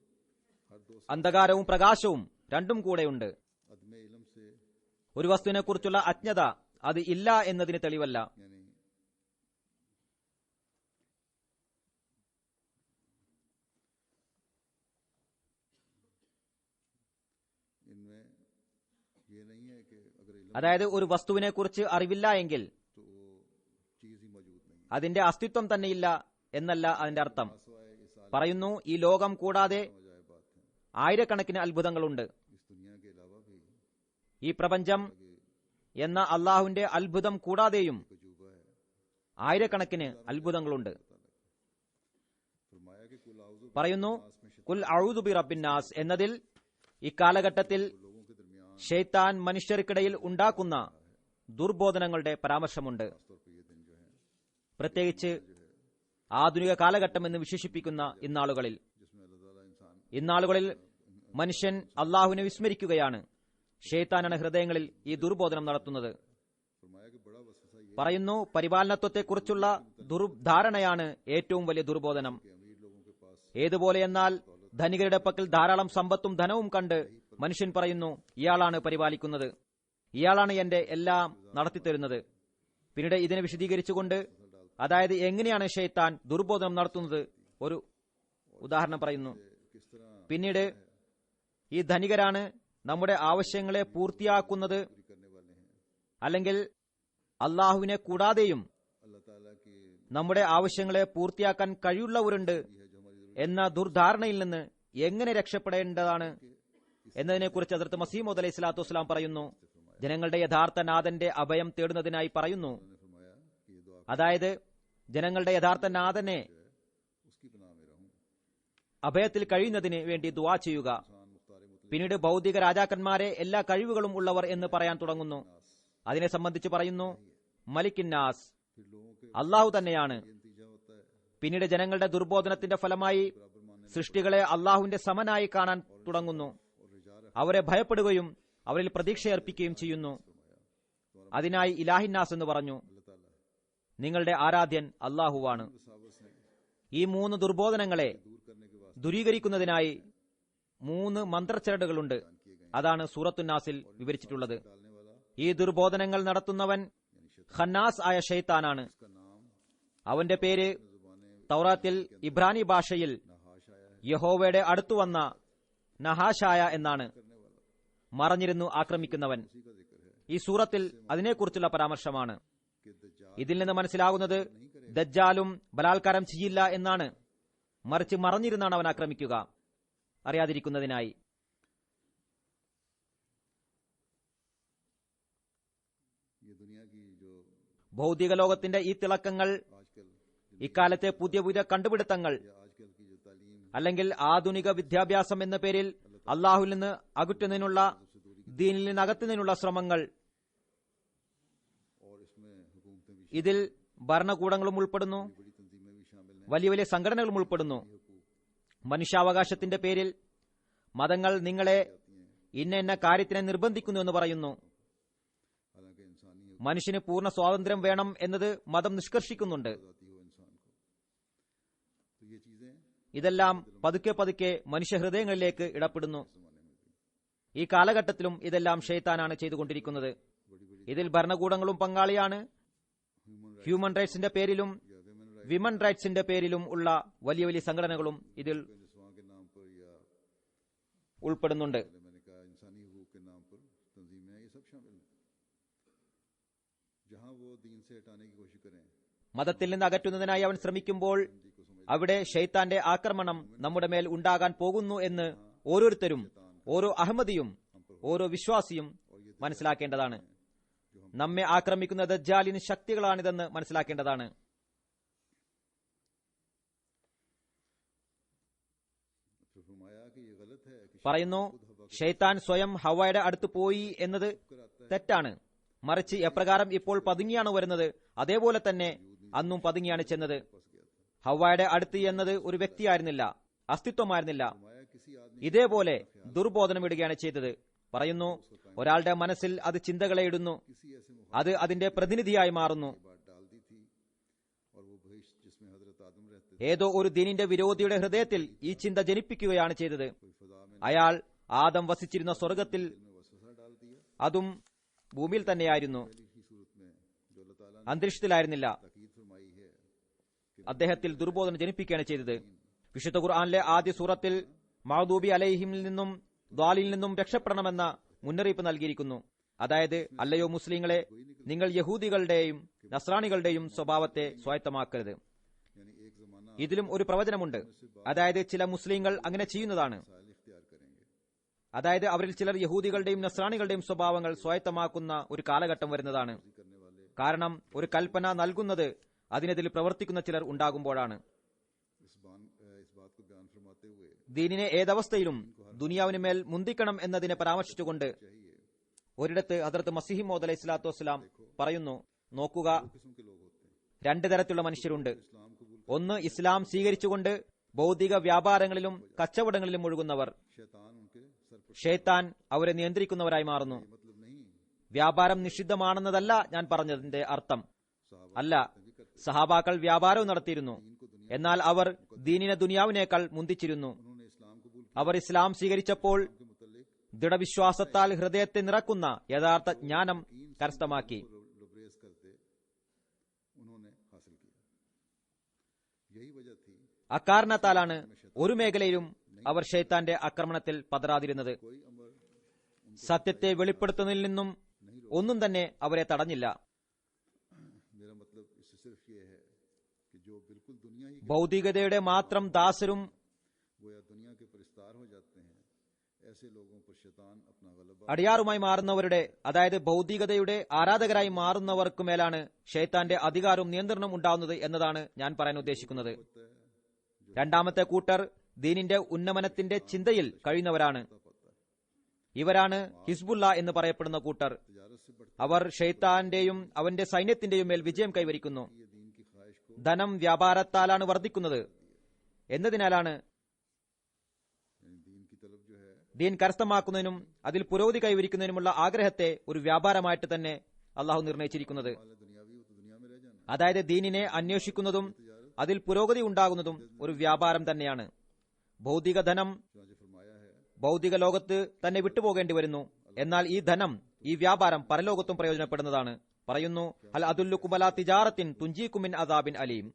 हर दो അന്ധകാരവും പ്രകാശവും രണ്ടും കൂടെയുണ്ട്. अदम इल्म से ഒരു വസ്തുവിനെക്കുറിച്ചുള്ള അജ്ഞത അത് ഇല്ല എന്നതിന് തെളിവല്ല. यानी इनमें ये नहीं है कि अगर इल्म അതായത് ഒരു വസ്തുവിനെക്കുറിച്ച് അറിവില്ല എങ്കിൽ तो वो चीज ही मौजूद नहीं है। അതിന്റെ അസ്തിത്വം തന്നെയില്ല എന്നല്ല അതിന്റെ അർത്ഥം. सिवाय इस आलम പറയുന്നു, ഈ ലോകം കൂടാതെ मजाए बात है, ആയിരക്കണക്കിന് അത്ഭുതങ്ങളുണ്ട്. इस दुनिया के अलावा भी ഈ പ്രപഞ്ചം എന്ന അള്ളാഹുവിന്റെ അത്ഭുതം കൂടാതെയും तजुर्बा है। ആയിരക്കണക്കിന് അത്ഭുതങ്ങളുണ്ട്. फरमाया कि कुल आउज़ु പറയുന്നു, बिन्नास में शैतान കുൽ അഊദു ബി റബ്ബിന്നാസ് എന്നതിൽ ഇക്കാലഘട്ടത്തിൽ लोगों के दरमियान ഷെയ്ത്താൻ മനുഷ്യർക്കിടയിൽ ഉണ്ടാക്കുന്ന ദുർബോധനങ്ങളുടെ പരാമർശമുണ്ട്. खासतौर पर ये दिन जो है പ്രത്യേകിച്ച് ആധുനിക കാലഘട്ടം എന്ന് വിശേഷിപ്പിക്കുന്ന ഇന്നാളുകളിൽ जिसमें अल्लाह ताला इंसान ഇന്നാളുകളിൽ മനുഷ്യൻ അള്ളാഹുവിനെ വിസ്മരിക്കുകയാണ്. ഷെയ്ത്താനാണ് ഹൃദയങ്ങളിൽ ഈ ദുർബോധനം നടത്തുന്നത്. फरमाया कि बड़ा वसवसा ये പറയുന്നു, പരിപാലനത്വത്തെക്കുറിച്ചുള്ള ദുർധാരണയാണ് ഏറ്റവും വലിയ ദുർബോധനം. कि अमीर लोगों के पास ഏതുപോലെ എന്നാൽ ധനികരുടെ പക്കൽ ധാരാളം സമ്പത്തും ധനവും കണ്ട് മനുഷ്യൻ പറയുന്നു, ഇയാളാണ് പരിപാലിക്കുന്നത്, ഇയാളാണ് എന്റെ എല്ലാം നടത്തിത്തരുന്നത്. പിന്നീട് ഇതിനെ വിശദീകരിച്ചുകൊണ്ട്, അതായത് എങ്ങനെയാണ് ഷെയ്ത്താൻ ദുർബോധനം നടത്തുന്നത്, ഒരു ഉദാഹരണം പറയുന്നു. किस तरह പിന്നീട് ഈ ധനികരാണ് നമ്മുടെ ആവശ്യങ്ങളെ പൂർത്തിയാക്കുന്നത്, पूरी करने वाले हैं। അല്ലെങ്കിൽ അള്ളാഹുവിനെ കൂടാതെയും अल्लाह ताला की നമ്മുടെ ആവശ്യങ്ങളെ പൂർത്തിയാക്കാൻ കഴിയുള്ളവരുണ്ട് है जो हमारी എന്ന ദുർധാരണയിൽ നിന്ന് എങ്ങനെ രക്ഷപ്പെടേണ്ടതാണ് എന്നതിനെക്കുറിച്ച് ഹദ്റത്ത് മസീഹ് അലൈഹി സ്വലാത്തു വസ്സലാം പറയുന്നു. ജനങ്ങളുടെ യഥാർത്ഥ നാഥന്റെ അഭയം തേടുന്നതിനായി പറയുന്നു. ने फरमाया कि ये दुआ അതായത് ജനങ്ങളുടെ യഥാർത്ഥ നാഥനെ उसकी पनाह में रहूं। അഭയത്തിൽ കഴിയുന്നതിന് വേണ്ടി ദുആ ചെയ്യുക. इंसान मुख्तार मुतलक പിന്നീട് ഭൗതിക രാജാക്കന്മാരെ എല്ലാ കഴിവുകളും ഉള്ളവർ എന്ന് പറയാൻ തുടങ്ങുന്നു. അതിനെ സംബന്ധിച്ച് പറയുന്നു, മലിക്കിന്നാസ്, फिर लोगों के അള്ളാഹു തന്നെയാണ്. ये नतीजा होता है പിന്നീട് ജനങ്ങളുടെ ദുർബോധനത്തിന്റെ ഫലമായി बराबर मानने സൃഷ്ടികളെ അള്ളാഹുവിന്റെ സമനായി കാണാൻ തുടങ്ങുന്നു. और रिजा रख അവരെ ഭയപ്പെടുകയും അവരിൽ പ്രതീക്ഷയർപ്പിക്കുകയും ചെയ്യുന്നു. അതിനായി ഇലാഹിന്നാസ് എന്ന് പറഞ്ഞു. अल्लाह ताला നിങ്ങളുടെ ആരാധ്യൻ അള്ളാഹുവാണ്. वसावस ने ഈ മൂന്ന് ദുർബോധനങ്ങളെ दूर करने के वास्ते ദൂരീകരിക്കുന്നതിനായി 3 മന്ത്രച്ചരടുകളുണ്ട്. किए गए അതാണ് സൂറത്തുന്നാസിൽ വിവരിച്ചിട്ടുള്ളത്. डालने वाला ഈ ദുർബോധനങ്ങൾ നടത്തുന്നവൻ यानी शैतान ഖന്നാസ് ആയ ഷെയ്ത്താനാണ്. का नाम അവന്റെ പേര് जुबाने തൗറാത്തിൽ ഇബ്രാനി ഭാഷയിൽ नहाश आया है യഹോവയുടെ അടുത്തു വന്ന നഹാഷായ എന്നാണ്. करने वाला മറഞ്ഞിരുന്നു ആക്രമിക്കുന്നവൻ. उसी का जिक्र है ഈ സൂറത്തിൽ അതിനെക്കുറിച്ചുള്ള പരാമർശമാണ്. कि दज्जाल ഇതിൽ നിന്ന് മനസ്സിലാകുന്നത് ദജ്ജാലും ബലാത്കാരം ചെയ്യില്ല എന്നാണ്. മറിച്ച് മറഞ്ഞിരുന്നാണ് അവൻ ആക്രമിക്കുക, അറിയാതിരിക്കുന്നതിനായി. ये दुनिया की जो ഭൗതിക ലോകത്തിന്റെ ഈ തിളക്കങ്ങൾ, आजकल ഇക്കാലത്തെ പുതിയ പുതിയ കണ്ടുപിടുത്തങ്ങൾ, या आजकल की जो तालीम അല്ലെങ്കിൽ ആധുനിക വിദ്യാഭ്യാസം എന്ന പേരിൽ അള്ളാഹുവിൽ നിന്ന് അകറ്റുന്നതിനുള്ള, ദീനിൽ നിന്ന് അകറ്റുന്നതിനുള്ള ശ്രമങ്ങൾ, और इसमें हुकूमतें भी ഇതിൽ ഭരണകൂടങ്ങളും ഉൾപ്പെടുന്നു, बड़ी तंजीमें भी शामिल हैं। വലിയ വലിയ സംഘടനകളും ഉൾപ്പെടുന്നു. മനുഷ്യാവകാശത്തിന്റെ പേരിൽ മതങ്ങൾ നിങ്ങളെ ഇന്ന ഇന്ന കാര്യത്തിനെ നിർബന്ധിക്കുന്നു എന്ന് പറയുന്നു. हालांकि इंसानी മനുഷ്യന് പൂർണ്ണ സ്വാതന്ത്ര്യം വേണം എന്നത് മതം നിഷ്കർഷിക്കുന്നുണ്ട്. आती हो इंसान को, तो ये चीजें ഇതെല്ലാം പതുക്കെ പതുക്കെ മനുഷ്യഹൃദയങ്ങളിലേക്ക് ഇടപെടുന്നു. जमाने में भी ഈ കാലഘട്ടത്തിലും ഇതെല്ലാം ഷെയ്ത്താനാണ് ചെയ്തുകൊണ്ടിരിക്കുന്നത്. बड़ी बड़ी ഇതിൽ ഭരണകൂടങ്ങളും പങ്കാളിയാണ്. ह्यूमन ഹ്യൂമൻ റൈറ്റ്സിന്റെ പേരിലും या वेमेन വിമൻ റൈറ്റ്സിന്റെ പേരിലും ഉള്ള വലിയ വലിയ സംഘടനകളും ഇതിൽ राइट्स के नाम पर या ഉൾപ്പെടുന്നുണ്ട്. पहले मैंने कहा इंसानी हकूक के नाम पर तंजीमें हैं, ये सब शामिल हैं। जहां वो दीन से हटाने की कोशिश करें, മതത്തിൽ നിന്ന് അകറ്റുന്നതിനായി അവൻ ശ്രമിക്കുമ്പോൾ അവിടെ ഷെയ്ത്താന്റെ ആക്രമണം നമ്മുടെ മേൽ ഉണ്ടാകാൻ പോകുന്നു എന്ന് ഓരോരുത്തരും, ഓരോ അഹമ്മദിയും, ഓരോ വിശ്വാസിയും മനസ്സിലാക്കേണ്ടതാണ്. നമ്മെ ആക്രമിക്കുന്ന ദജ്ജാലിന് ശക്തികളാണിതെന്ന് മനസ്സിലാക്കേണ്ടതാണ്. പറയുന്നു, ഷെയ്ത്താൻ സ്വയം ഹവ്വയുടെ അടുത്ത് പോയി എന്നത് തെറ്റാണ്. മറിച്ച് എപ്രകാരം ഇപ്പോൾ പതുങ്ങിയാണ് വരുന്നത്, അതേപോലെ തന്നെ അന്നും പതുങ്ങിയാണ് ചെന്നത്. ഹവ്വയുടെ അടുത്ത് എന്നത് ഒരു വ്യക്തിയായിരുന്നില്ല, അസ്തിത്വമായിരുന്നില്ല. ഇതേപോലെ ദുർബോധനം ഇടുകയാണ് ചെയ്തത്. പറയുന്നു, ഒരാളുടെ മനസ്സിൽ അത് ചിന്തകളെ ഇടുന്നു, അത് അതിന്റെ പ്രതിനിധിയായി മാറുന്നു. ഏതോ ഒരു ദീനിന്റെ വിരോധിയുടെ ഹൃദയത്തിൽ ഈ ചിന്ത ജനിപ്പിക്കുകയാണ് ചെയ്തത്. അയാൾ ആദം വസിച്ചിരുന്ന സ്വർഗത്തിൽ, അതും ഭൂമിയിൽ തന്നെയായിരുന്നു, അന്തരീക്ഷത്തിലായിരുന്നില്ല. അദ്ദേഹത്തിൽ ദുർബോധനം ജനിപ്പിക്കുകയാണ് ചെയ്തത്. വിശുദ്ധ ഖുർആനിലെ ആദ്യ സൂറത്തിൽ മഅ്ദൂബി അലൈഹിമിൽ നിന്നും ദ്വാലിൽ നിന്നും രക്ഷപ്പെടണമെന്ന മുന്നറിയിപ്പ് നൽകിയിരിക്കുന്നു. അതായത്, അല്ലയോ മുസ്ലിങ്ങളെ, നിങ്ങൾ യഹൂദികളുടെയും നസ്രാണികളുടെയും സ്വഭാവത്തെ സ്വായത്തമാക്കരുത്. ഇതിലും ഒരു പ്രവചനമുണ്ട്. അതായത്, ചില മുസ്ലിങ്ങൾ അങ്ങനെ ചെയ്യുന്നതാണ്. അതായത്, അവരിൽ ചിലർ യഹൂദികളുടെയും നസ്രാണികളുടെയും സ്വഭാവങ്ങൾ സ്വായത്തമാക്കുന്ന ഒരു കാലഘട്ടം വരുന്നതാണ്. കാരണം ഒരു കൽപ്പന നൽകുന്നത് അതിനെതിൽ പ്രവർത്തിക്കുന്ന ചിലർ ഉണ്ടാകുമ്പോഴാണ്. ദീനിനെ ഏതവസ്ഥയിലും ദുനിയാവിന് മേൽ മുന്തിക്കണം എന്നതിനെ പരാമർശിച്ചുകൊണ്ട് ഒരിടത്ത് ഹദ്റത്ത് മസീഹ് മൗഊദ് അലൈഹി സ്വലാത്തു വസ്സലാം പറയുന്നു, നോക്കുക, രണ്ട് തരത്തിലുള്ള മനുഷ്യരുണ്ട്. ഒന്ന്, ഇസ്ലാം സ്വീകരിച്ചുകൊണ്ട് ഭൗതിക വ്യാപാരങ്ങളിലും കച്ചവടങ്ങളിലും മുഴുകുന്നവർ. ഷെയ്ത്താൻ അവരെ നിയന്ത്രിക്കുന്നവരായി മാറുന്നു. വ്യാപാരം നിഷിദ്ധമാണെന്നതല്ല ഞാൻ പറഞ്ഞതിന്റെ അർത്ഥം. അല്ല, സഹാബാക്കൾ വ്യാപാരവും നടത്തിയിരുന്നു. എന്നാൽ അവർ ദീനിനെ ദുനിയാവിനേക്കാൾ മുന്തിച്ചിരുന്നു. അവർ ഇസ്ലാം സ്വീകരിച്ചപ്പോൾ ദൃഢവിശ്വാസത്താൽ ഹൃദയത്തെ നിറക്കുന്ന യഥാർത്ഥ ജ്ഞാനം കരസ്ഥമാക്കി. അക്കാരണത്താലാണ് ഒരു മേഖലയിലും അവർ ഷെയ്ത്താന്റെ ആക്രമണത്തിൽ പതറാതിരുന്നത്. സത്യത്തെ വെളിപ്പെടുത്തുന്നതിൽ നിന്നും ഒന്നും തന്നെ അവരെ തടഞ്ഞില്ല. ഭൗതികതയുടെ മാത്രം ദാസരും അടിയാറുമായി മാറുന്നവരുടെ, അതായത് ഭൗതികതയുടെ ആരാധകരായി മാറുന്നവർക്കു മേലാണ് ഷെയ്ത്താന്റെ അധികാരവും നിയന്ത്രണവും ഉണ്ടാവുന്നത് എന്നതാണ് ഞാൻ പറയാൻ ഉദ്ദേശിക്കുന്നത്. രണ്ടാമത്തെ കൂട്ടർ ദീനിന്റെ ഉന്നമനത്തിന്റെ ചിന്തയിൽ കഴിയുന്നവരാണ്. ഇവരാണ് ഹിസ്ബുല്ല എന്ന് പറയപ്പെടുന്ന കൂട്ടർ. അവർ ഷെയ്ത്താന്റെയും അവന്റെ സൈന്യത്തിന്റെയും മേൽ വിജയം കൈവരിക്കുന്നു. ധനം വ്യാപാരത്താലാണ് വർദ്ധിക്കുന്നത് എന്നതിനാലാണ് ദീൻ കരസ്ഥമാക്കുന്നതിനും അതിൽ പുരോഗതി കൈവരിക്കുന്നതിനുമുള്ള ആഗ്രഹത്തെ ഒരു വ്യാപാരമായിട്ട് തന്നെ അള്ളാഹു നിർണയിച്ചിരിക്കുന്നത്. അതായത്, ദീനിനെ അന്വേഷിക്കുന്നതും അതിൽ പുരോഗതി ഉണ്ടാകുന്നതും ഒരു വ്യാപാരം തന്നെയാണ്. ഭൗതിക ധനം ഭൗതിക ലോകത്ത് തന്നെ വിട്ടുപോകേണ്ടി വരുന്നു. എന്നാൽ ഈ ധനം, ഈ വ്യാപാരം പരലോകത്തും പ്രയോജനപ്പെടുന്നതാണ്. പറയുന്നു, അൽ അദുല്ലുക്കും അലാ തിജാറത്തിൻ തുഞ്ചീക്കും മിൻ അദാബിൻ അലീം.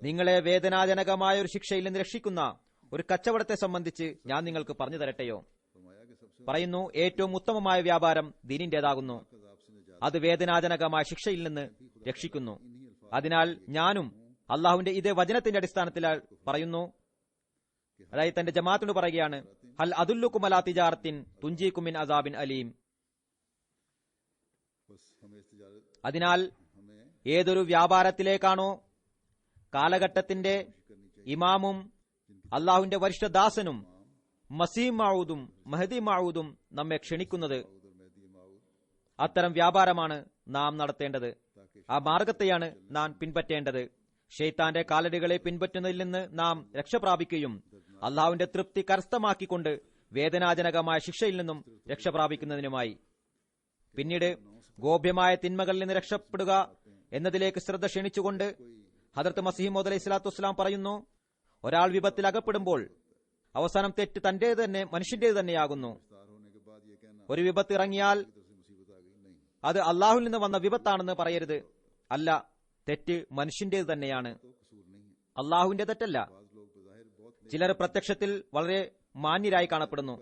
നിങ്ങളെ വേദനാജനകമായ ഒരു ശിക്ഷയിൽ നിന്ന് രക്ഷിക്കുന്ന ഒരു കച്ചവടത്തെ സംബന്ധിച്ച് ഞാൻ നിങ്ങൾക്ക് പറഞ്ഞു തരട്ടെയോ? പറയുന്നു, ഏറ്റവും ഉത്തമമായ വ്യാപാരം ദീനിന്റേതാകുന്നു. അത് വേദനാജനകമായ ശിക്ഷയിൽ നിന്ന് രക്ഷിക്കുന്നു. അതിനാൽ ഞാനും അള്ളാഹുവിന്റെ ഇതേ വചനത്തിന്റെ അടിസ്ഥാനത്തിൽ പറയുന്നു, അതായത് തന്റെ ജമാഅത്തിനോട് പറയുകയാണ്, ഹൽ അദുല്ലുക്കും അലാ തിജാറത്തിൻ തുഞ്ചീക്കും മിൻ അദാബിൻ അലീം. അതിനാൽ ഏതൊരു വ്യാപാരത്തിലേക്കാണോ കാലഘട്ടത്തിന്റെ ഇമാമും അള്ളാഹുവിന്റെ വരിഷ്ഠദാസനും മസീഹ് മഊദും മഹദി മഊദും നമ്മെ ക്ഷണിക്കുന്നത്, അത്തരം വ്യാപാരമാണ് നാം നടത്തേണ്ടത്. ആ മാർഗത്തെയാണ് നാം പിൻപറ്റേണ്ടത്. ഷെയ്ത്താന്റെ കാലടികളെ പിൻപറ്റുന്നതിൽ നിന്ന് നാം രക്ഷപ്രാപിക്കുകയും അള്ളാഹുവിന്റെ തൃപ്തി കരസ്ഥമാക്കിക്കൊണ്ട് വേദനാജനകമായ ശിക്ഷയിൽ നിന്നും രക്ഷപ്രാപിക്കുന്നതിനുമായി പിന്നീട് ഗോപ്യമായ തിന്മകളിൽ നിന്ന് രക്ഷപ്പെടുക എന്നതിലേക്ക് ശ്രദ്ധ ക്ഷണിച്ചുകൊണ്ട് ഹദ്റത്ത് മസീഹ് മൗഊദ് അലൈഹി സ്വലാത്തു വസ്സലാം പറയുന്നു, ഒരാൾ വിപത്തിൽ അകപ്പെടുമ്പോൾ അവസാനം തെറ്റ് തന്റേത് തന്നെ, മനുഷ്യന്റേത് തന്നെയാകുന്നു. ഒരു വിപത്ത് ഇറങ്ങിയാൽ അത് അള്ളാഹുവിൽ നിന്ന് വന്ന വിപത്താണെന്ന് പറയരുത്. അല്ല, തെറ്റ് മനുഷ്യന്റേത് തന്നെയാണ്, അള്ളാഹുവിന്റെ തെറ്റല്ല. ചിലർ പ്രത്യക്ഷത്തിൽ വളരെ മാന്യരായി കാണപ്പെടുന്നു.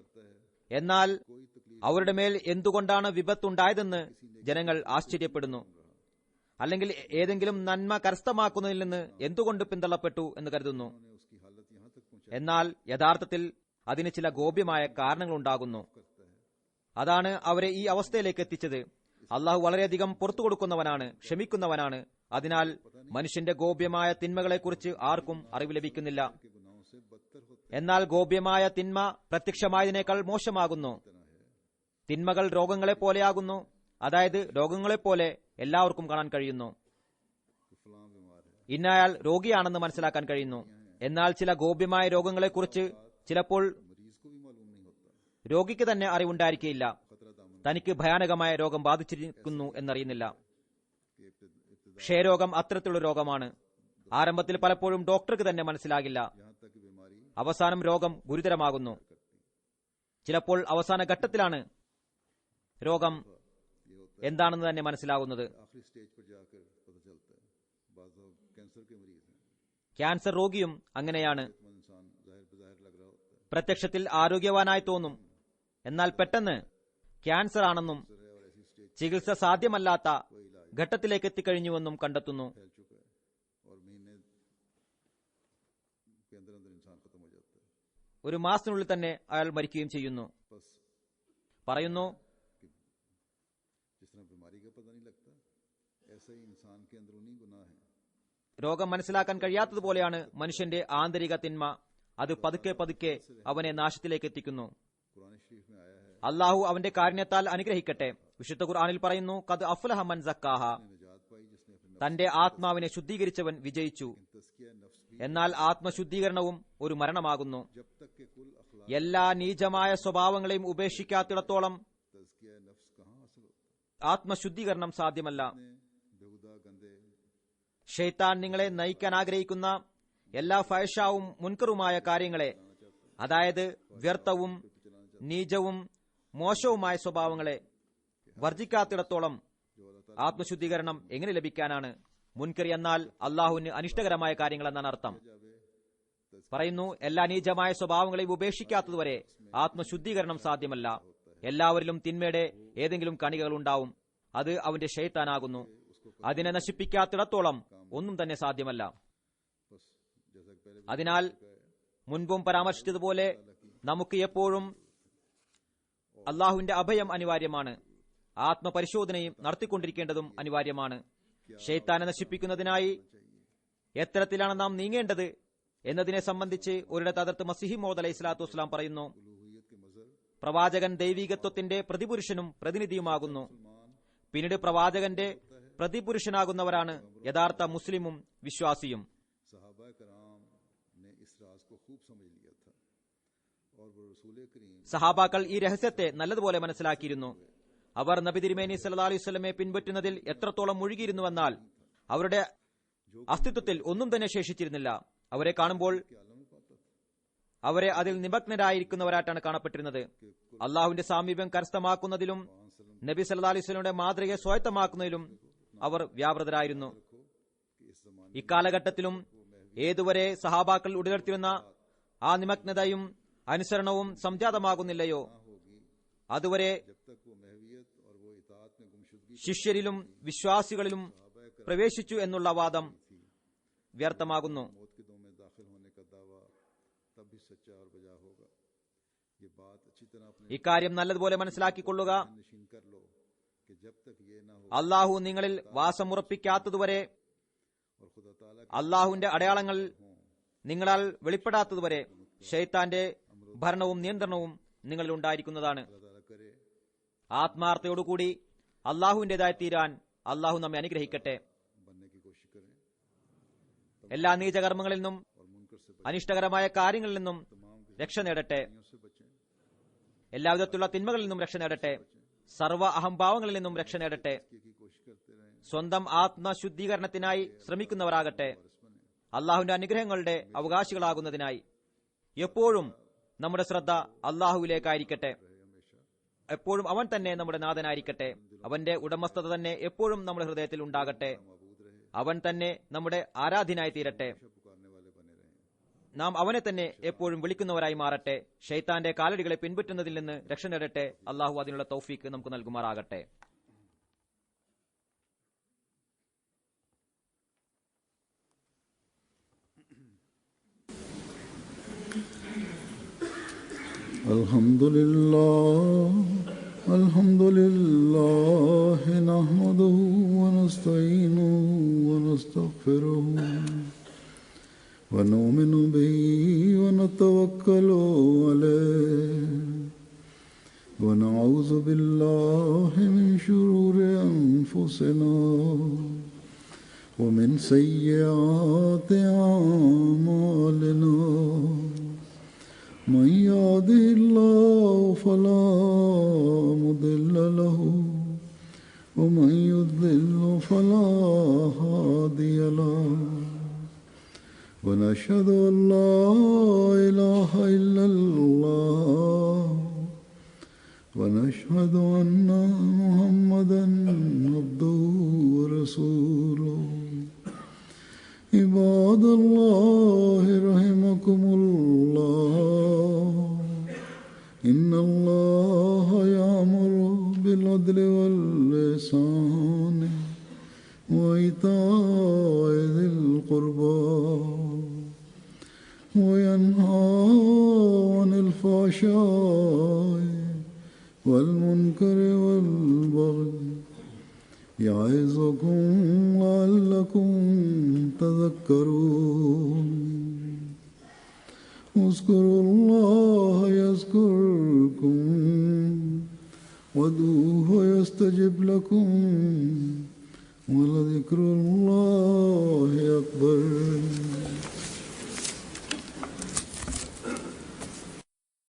എന്നാൽ അവരുടെ മേൽ എന്തുകൊണ്ടാണ് വിപത്തുണ്ടായതെന്ന് ജനങ്ങൾ ആശ്ചര്യപ്പെടുന്നു. അല്ലെങ്കിൽ ഏതെങ്കിലും നന്മ കരസ്ഥമാക്കുന്നതിൽ നിന്ന് എന്തുകൊണ്ട് പിന്തള്ളപ്പെട്ടു എന്ന് കരുതുന്നു. എന്നാൽ യഥാർത്ഥത്തിൽ അതിന് ചില ഗോപ്യമായ കാരണങ്ങളുണ്ടാകുന്നു. അതാണ് അവരെ ഈ അവസ്ഥയിലേക്ക് എത്തിച്ചത്. അള്ളാഹു വളരെയധികം പുറത്തു കൊടുക്കുന്നവനാണ്, ക്ഷമിക്കുന്നവനാണ്. അതിനാൽ മനുഷ്യന്റെ ഗോപ്യമായ തിന്മകളെക്കുറിച്ച് ആർക്കും അറിവ് ലഭിക്കുന്നില്ല. എന്നാൽ ഗോപ്യമായ തിന്മ പ്രത്യക്ഷമായതിനേക്കാൾ മോശമാകുന്നു. തിന്മകൾ രോഗങ്ങളെ പോലെയാകുന്നു. അതായത് രോഗങ്ങളെപ്പോലെ എല്ലാവർക്കും കാണാൻ കഴിയുന്നു. ഇന്നയാൾ രോഗിയാണെന്ന് മനസ്സിലാക്കാൻ കഴിയുന്നു. എന്നാൽ ചില ഗോപ്യമായ രോഗങ്ങളെക്കുറിച്ച് ചിലപ്പോൾ രോഗിക്ക് തന്നെ അറിവുണ്ടായിരിക്കില്ല. തനിക്ക് ഭയാനകമായ രോഗം ബാധിച്ചിരിക്കുന്നു എന്നറിയുന്നില്ല. ക്ഷയരോഗം അത്തരത്തിലുള്ള രോഗമാണ്. ആരംഭത്തിൽ പലപ്പോഴും ഡോക്ടർക്ക് തന്നെ മനസ്സിലാകില്ല. അവസാനം രോഗം ഗുരുതരമാകുന്നു. ചിലപ്പോൾ അവസാന ഘട്ടത്തിലാണ് രോഗം എന്താണെന്ന് തന്നെ മനസ്സിലാകുന്നത്. ക്യാൻസർ രോഗിയും അങ്ങനെയാണ്. പ്രത്യക്ഷത്തിൽ ആരോഗ്യവാനായി തോന്നും. എന്നാൽ പെട്ടെന്ന് ക്യാൻസർ ആണെന്നും ചികിത്സ സാധ്യമല്ലാത്ത ഘട്ടത്തിലേക്ക് എത്തിക്കഴിഞ്ഞുവെന്നും കണ്ടെത്തുന്നു. ഒരു മാസത്തിനുള്ളിൽ തന്നെ അയാൾ മരിക്കുകയും ചെയ്യുന്നു. പറയുന്നു, രോഗം മനസ്സിലാക്കാൻ കഴിയാത്തതുപോലെയാണ് മനുഷ്യന്റെ ആന്തരിക തിന്മ. അത് പതുക്കെ പതുക്കെ അവനെ നാശത്തിലേക്ക് എത്തിക്കുന്നു. അള്ളാഹു അവന്റെ കാരുണ്യത്താൽ അനുഗ്രഹിക്കട്ടെ. വിശുദ്ധ ഖുർആനിൽ പറയുന്നു, ഖദ് അഫ്ലഹ മൻ സക്കാഹ, തന്റെ ആത്മാവിനെ ശുദ്ധീകരിച്ചവൻ വിജയിച്ചു. എന്നാൽ ആത്മശുദ്ധീകരണവും ഒരു മരണമാകുന്നു. എല്ലാ നീചമായ സ്വഭാവങ്ങളെയും ഉപേക്ഷിക്കാത്തിടത്തോളം ആത്മശുദ്ധീകരണം സാധ്യമല്ല. ഷെയ്ത്താൻ നിങ്ങളെ നയിക്കാൻ ആഗ്രഹിക്കുന്ന എല്ലാ ഫഹ്ശാവും മുൻകറുമായ കാര്യങ്ങളെ, അതായത് വ്യർത്ഥവും നീചവും മോശവുമായ സ്വഭാവങ്ങളെ വർജിക്കാത്തിടത്തോളം ആത്മശുദ്ധീകരണം എങ്ങനെ ലഭിക്കാനാണ്? മുൻകർ എന്നാൽ അള്ളാഹുവിന് അനിഷ്ടകരമായ കാര്യങ്ങൾ എന്നാണ് അർത്ഥം. പറയുന്നു, എല്ലാ നീചമായ സ്വഭാവങ്ങളെയും ഉപേക്ഷിക്കാത്തതുവരെ ആത്മശുദ്ധീകരണം സാധ്യമല്ല. എല്ലാവരിലും തിന്മയുടെ ഏതെങ്കിലും കണികകൾ ഉണ്ടാവും. അത് അവന്റെ ഷെയ്ത്താനാകുന്നു. അതിനെ നശിപ്പിക്കാത്തിടത്തോളം ഒന്നും തന്നെ സാധ്യമല്ല. അതിനാൽ മുൻപും പരാമർശിച്ചതുപോലെ നമുക്ക് എപ്പോഴും അള്ളാഹുവിന്റെ അഭയം അനിവാര്യമാണ്. ആത്മപരിശോധനയും നടത്തിക്കൊണ്ടിരിക്കേണ്ടതും അനിവാര്യമാണ്. ഷെയ്ത്താനെ നശിപ്പിക്കുന്നതിനായി എത്തരത്തിലാണ് നാം നീങ്ങേണ്ടത് എന്നതിനെ സംബന്ധിച്ച് ഒരിടത്ത് ഹദ്റത്ത് മസീഹ് മൗഊദ് അലൈഹി സ്വലാത്തു വസ്സലാം പറയുന്നു, പ്രവാചകൻ ദൈവികത്വത്തിന്റെ പ്രതിപുരുഷനും പ്രതിനിധിയുമാകുന്നു. പിന്നീട് പ്രവാചകന്റെ പ്രതിപുരുഷനാകുന്നവരാണ് യഥാർത്ഥ മുസ്ലിമും വിശ്വാസിയും. സഹാബാക്കൾ ഈ രഹസ്യത്തെ നല്ലതുപോലെ മനസ്സിലാക്കിയിരുന്നു. അവർ നബി തിരുമേനി സല്ലല്ലാഹു അലൈഹി വസല്ലമയെ പിൻപറ്റുന്നതിൽ എത്രത്തോളം മുഴുകിയിരുന്നുവെന്നാൽ അവരുടെ അസ്തിത്വത്തിൽ ഒന്നും തന്നെ ശേഷിച്ചിരുന്നില്ല. അവരെ കാണുമ്പോൾ അവരെ അതിൽ നിമഗ്നരായിരിക്കുന്നവരായിട്ടാണ് കാണപ്പെട്ടിരുന്നത്. അള്ളാഹുവിന്റെ സാമീപ്യം കരസ്ഥമാക്കുന്നതിലും നബി സല്ലല്ലാഹു അലൈഹി വസല്ലമയുടെ മാതൃകയെ സ്വായത്തമാക്കുന്നതിലും അവർ വ്യാപൃതരായിരുന്നു. ഇക്കാലഘട്ടത്തിലും ഏതുവരെ സഹാബാക്കൾ ഉടലെടുത്തിരുന്ന ആ നിമഗ്നതയും അനുസരണവും സംജാതമാകുന്നില്ലയോ അതുവരെ ശിഷ്യരിലും വിശ്വാസികളിലും പ്രവേശിച്ചു എന്നുള്ള വാദം വ്യർത്ഥമാകുന്നു. ഇക്കാര്യം നല്ലതുപോലെ മനസ്സിലാക്കിക്കൊള്ളുക. അള്ളാഹു നിങ്ങളിൽ വാസമുറപ്പിക്കാത്തതുവരെ, അള്ളാഹുവിന്റെ അടയാളങ്ങൾ നിങ്ങളാൽ വെളിപ്പെടാത്തതുവരെ ശൈത്താന്റെ ഭരണവും നിയന്ത്രണവും നിങ്ങളിൽ ഉണ്ടായിരിക്കുന്നതാണ്. ആത്മാർത്ഥയോടുകൂടി അള്ളാഹുവിന്റേതായി തീരാൻ അള്ളാഹു നമ്മെ അനുഗ്രഹിക്കട്ടെ. എല്ലാ നീചകർമ്മങ്ങളിൽ നിന്നും അനിഷ്ടകരമായ കാര്യങ്ങളിൽ നിന്നും രക്ഷ നേടട്ടെ. എല്ലാവിധത്തിലുള്ള തിന്മകളിൽ നിന്നും രക്ഷ നേടട്ടെ. സർവ്വ അഹംഭാവങ്ങളിൽ നിന്നും രക്ഷ നേടട്ടെ. സ്വന്തം ആത്മശുദ്ധീകരണത്തിനായി ശ്രമിക്കുന്നവരാകട്ടെ. അള്ളാഹുവിന്റെ അനുഗ്രഹങ്ങളുടെ അവകാശികളാകുന്നതിനായി എപ്പോഴും നമ്മുടെ ശ്രദ്ധ അള്ളാഹുവിലേക്കായിരിക്കട്ടെ. എപ്പോഴും അവൻ തന്നെ നമ്മുടെ നാഥനായിരിക്കട്ടെ. അവന്റെ ഉടമസ്ഥത തന്നെ എപ്പോഴും നമ്മുടെ ഹൃദയത്തിൽ ഉണ്ടാകട്ടെ. അവൻ തന്നെ നമ്മുടെ ആരാധ്യനായി തീരട്ടെ. നാം അവനെ തന്നെ എപ്പോഴും വിളിക്കുന്നവരായി മാറട്ടെ. ഷൈത്താന്റെ കാലടികളെ പിൻപറ്റുന്നതിൽ നിന്ന് രക്ഷ നേടട്ടെ. അള്ളാഹു അതിനുള്ള തൗഫീക്ക് നമുക്ക് നൽകുമാറാകട്ടെ. الحمد لله نحمده ونستعينه ونستغفره ونؤمن به ونتوكل عليه ونعوذ بالله من شرور أنفسنا ومن سيئات أعمالنا من يهده الله فلا مضل له ومن يضلل فلا هادي له ونشهد أن لا إله إلا الله ونشهد أن محمدا عبده ورسوله عباد الله رحمكم الله إن الله يأمر بالعدل والإحسان وإيتاء ذي القربى وينهى عن الفحشاء والمنكر والبغي يعظكم لعلكم تذكرون اذكروا الله يذكركم وادعوه يستجب لكم ولذكر الله أكبر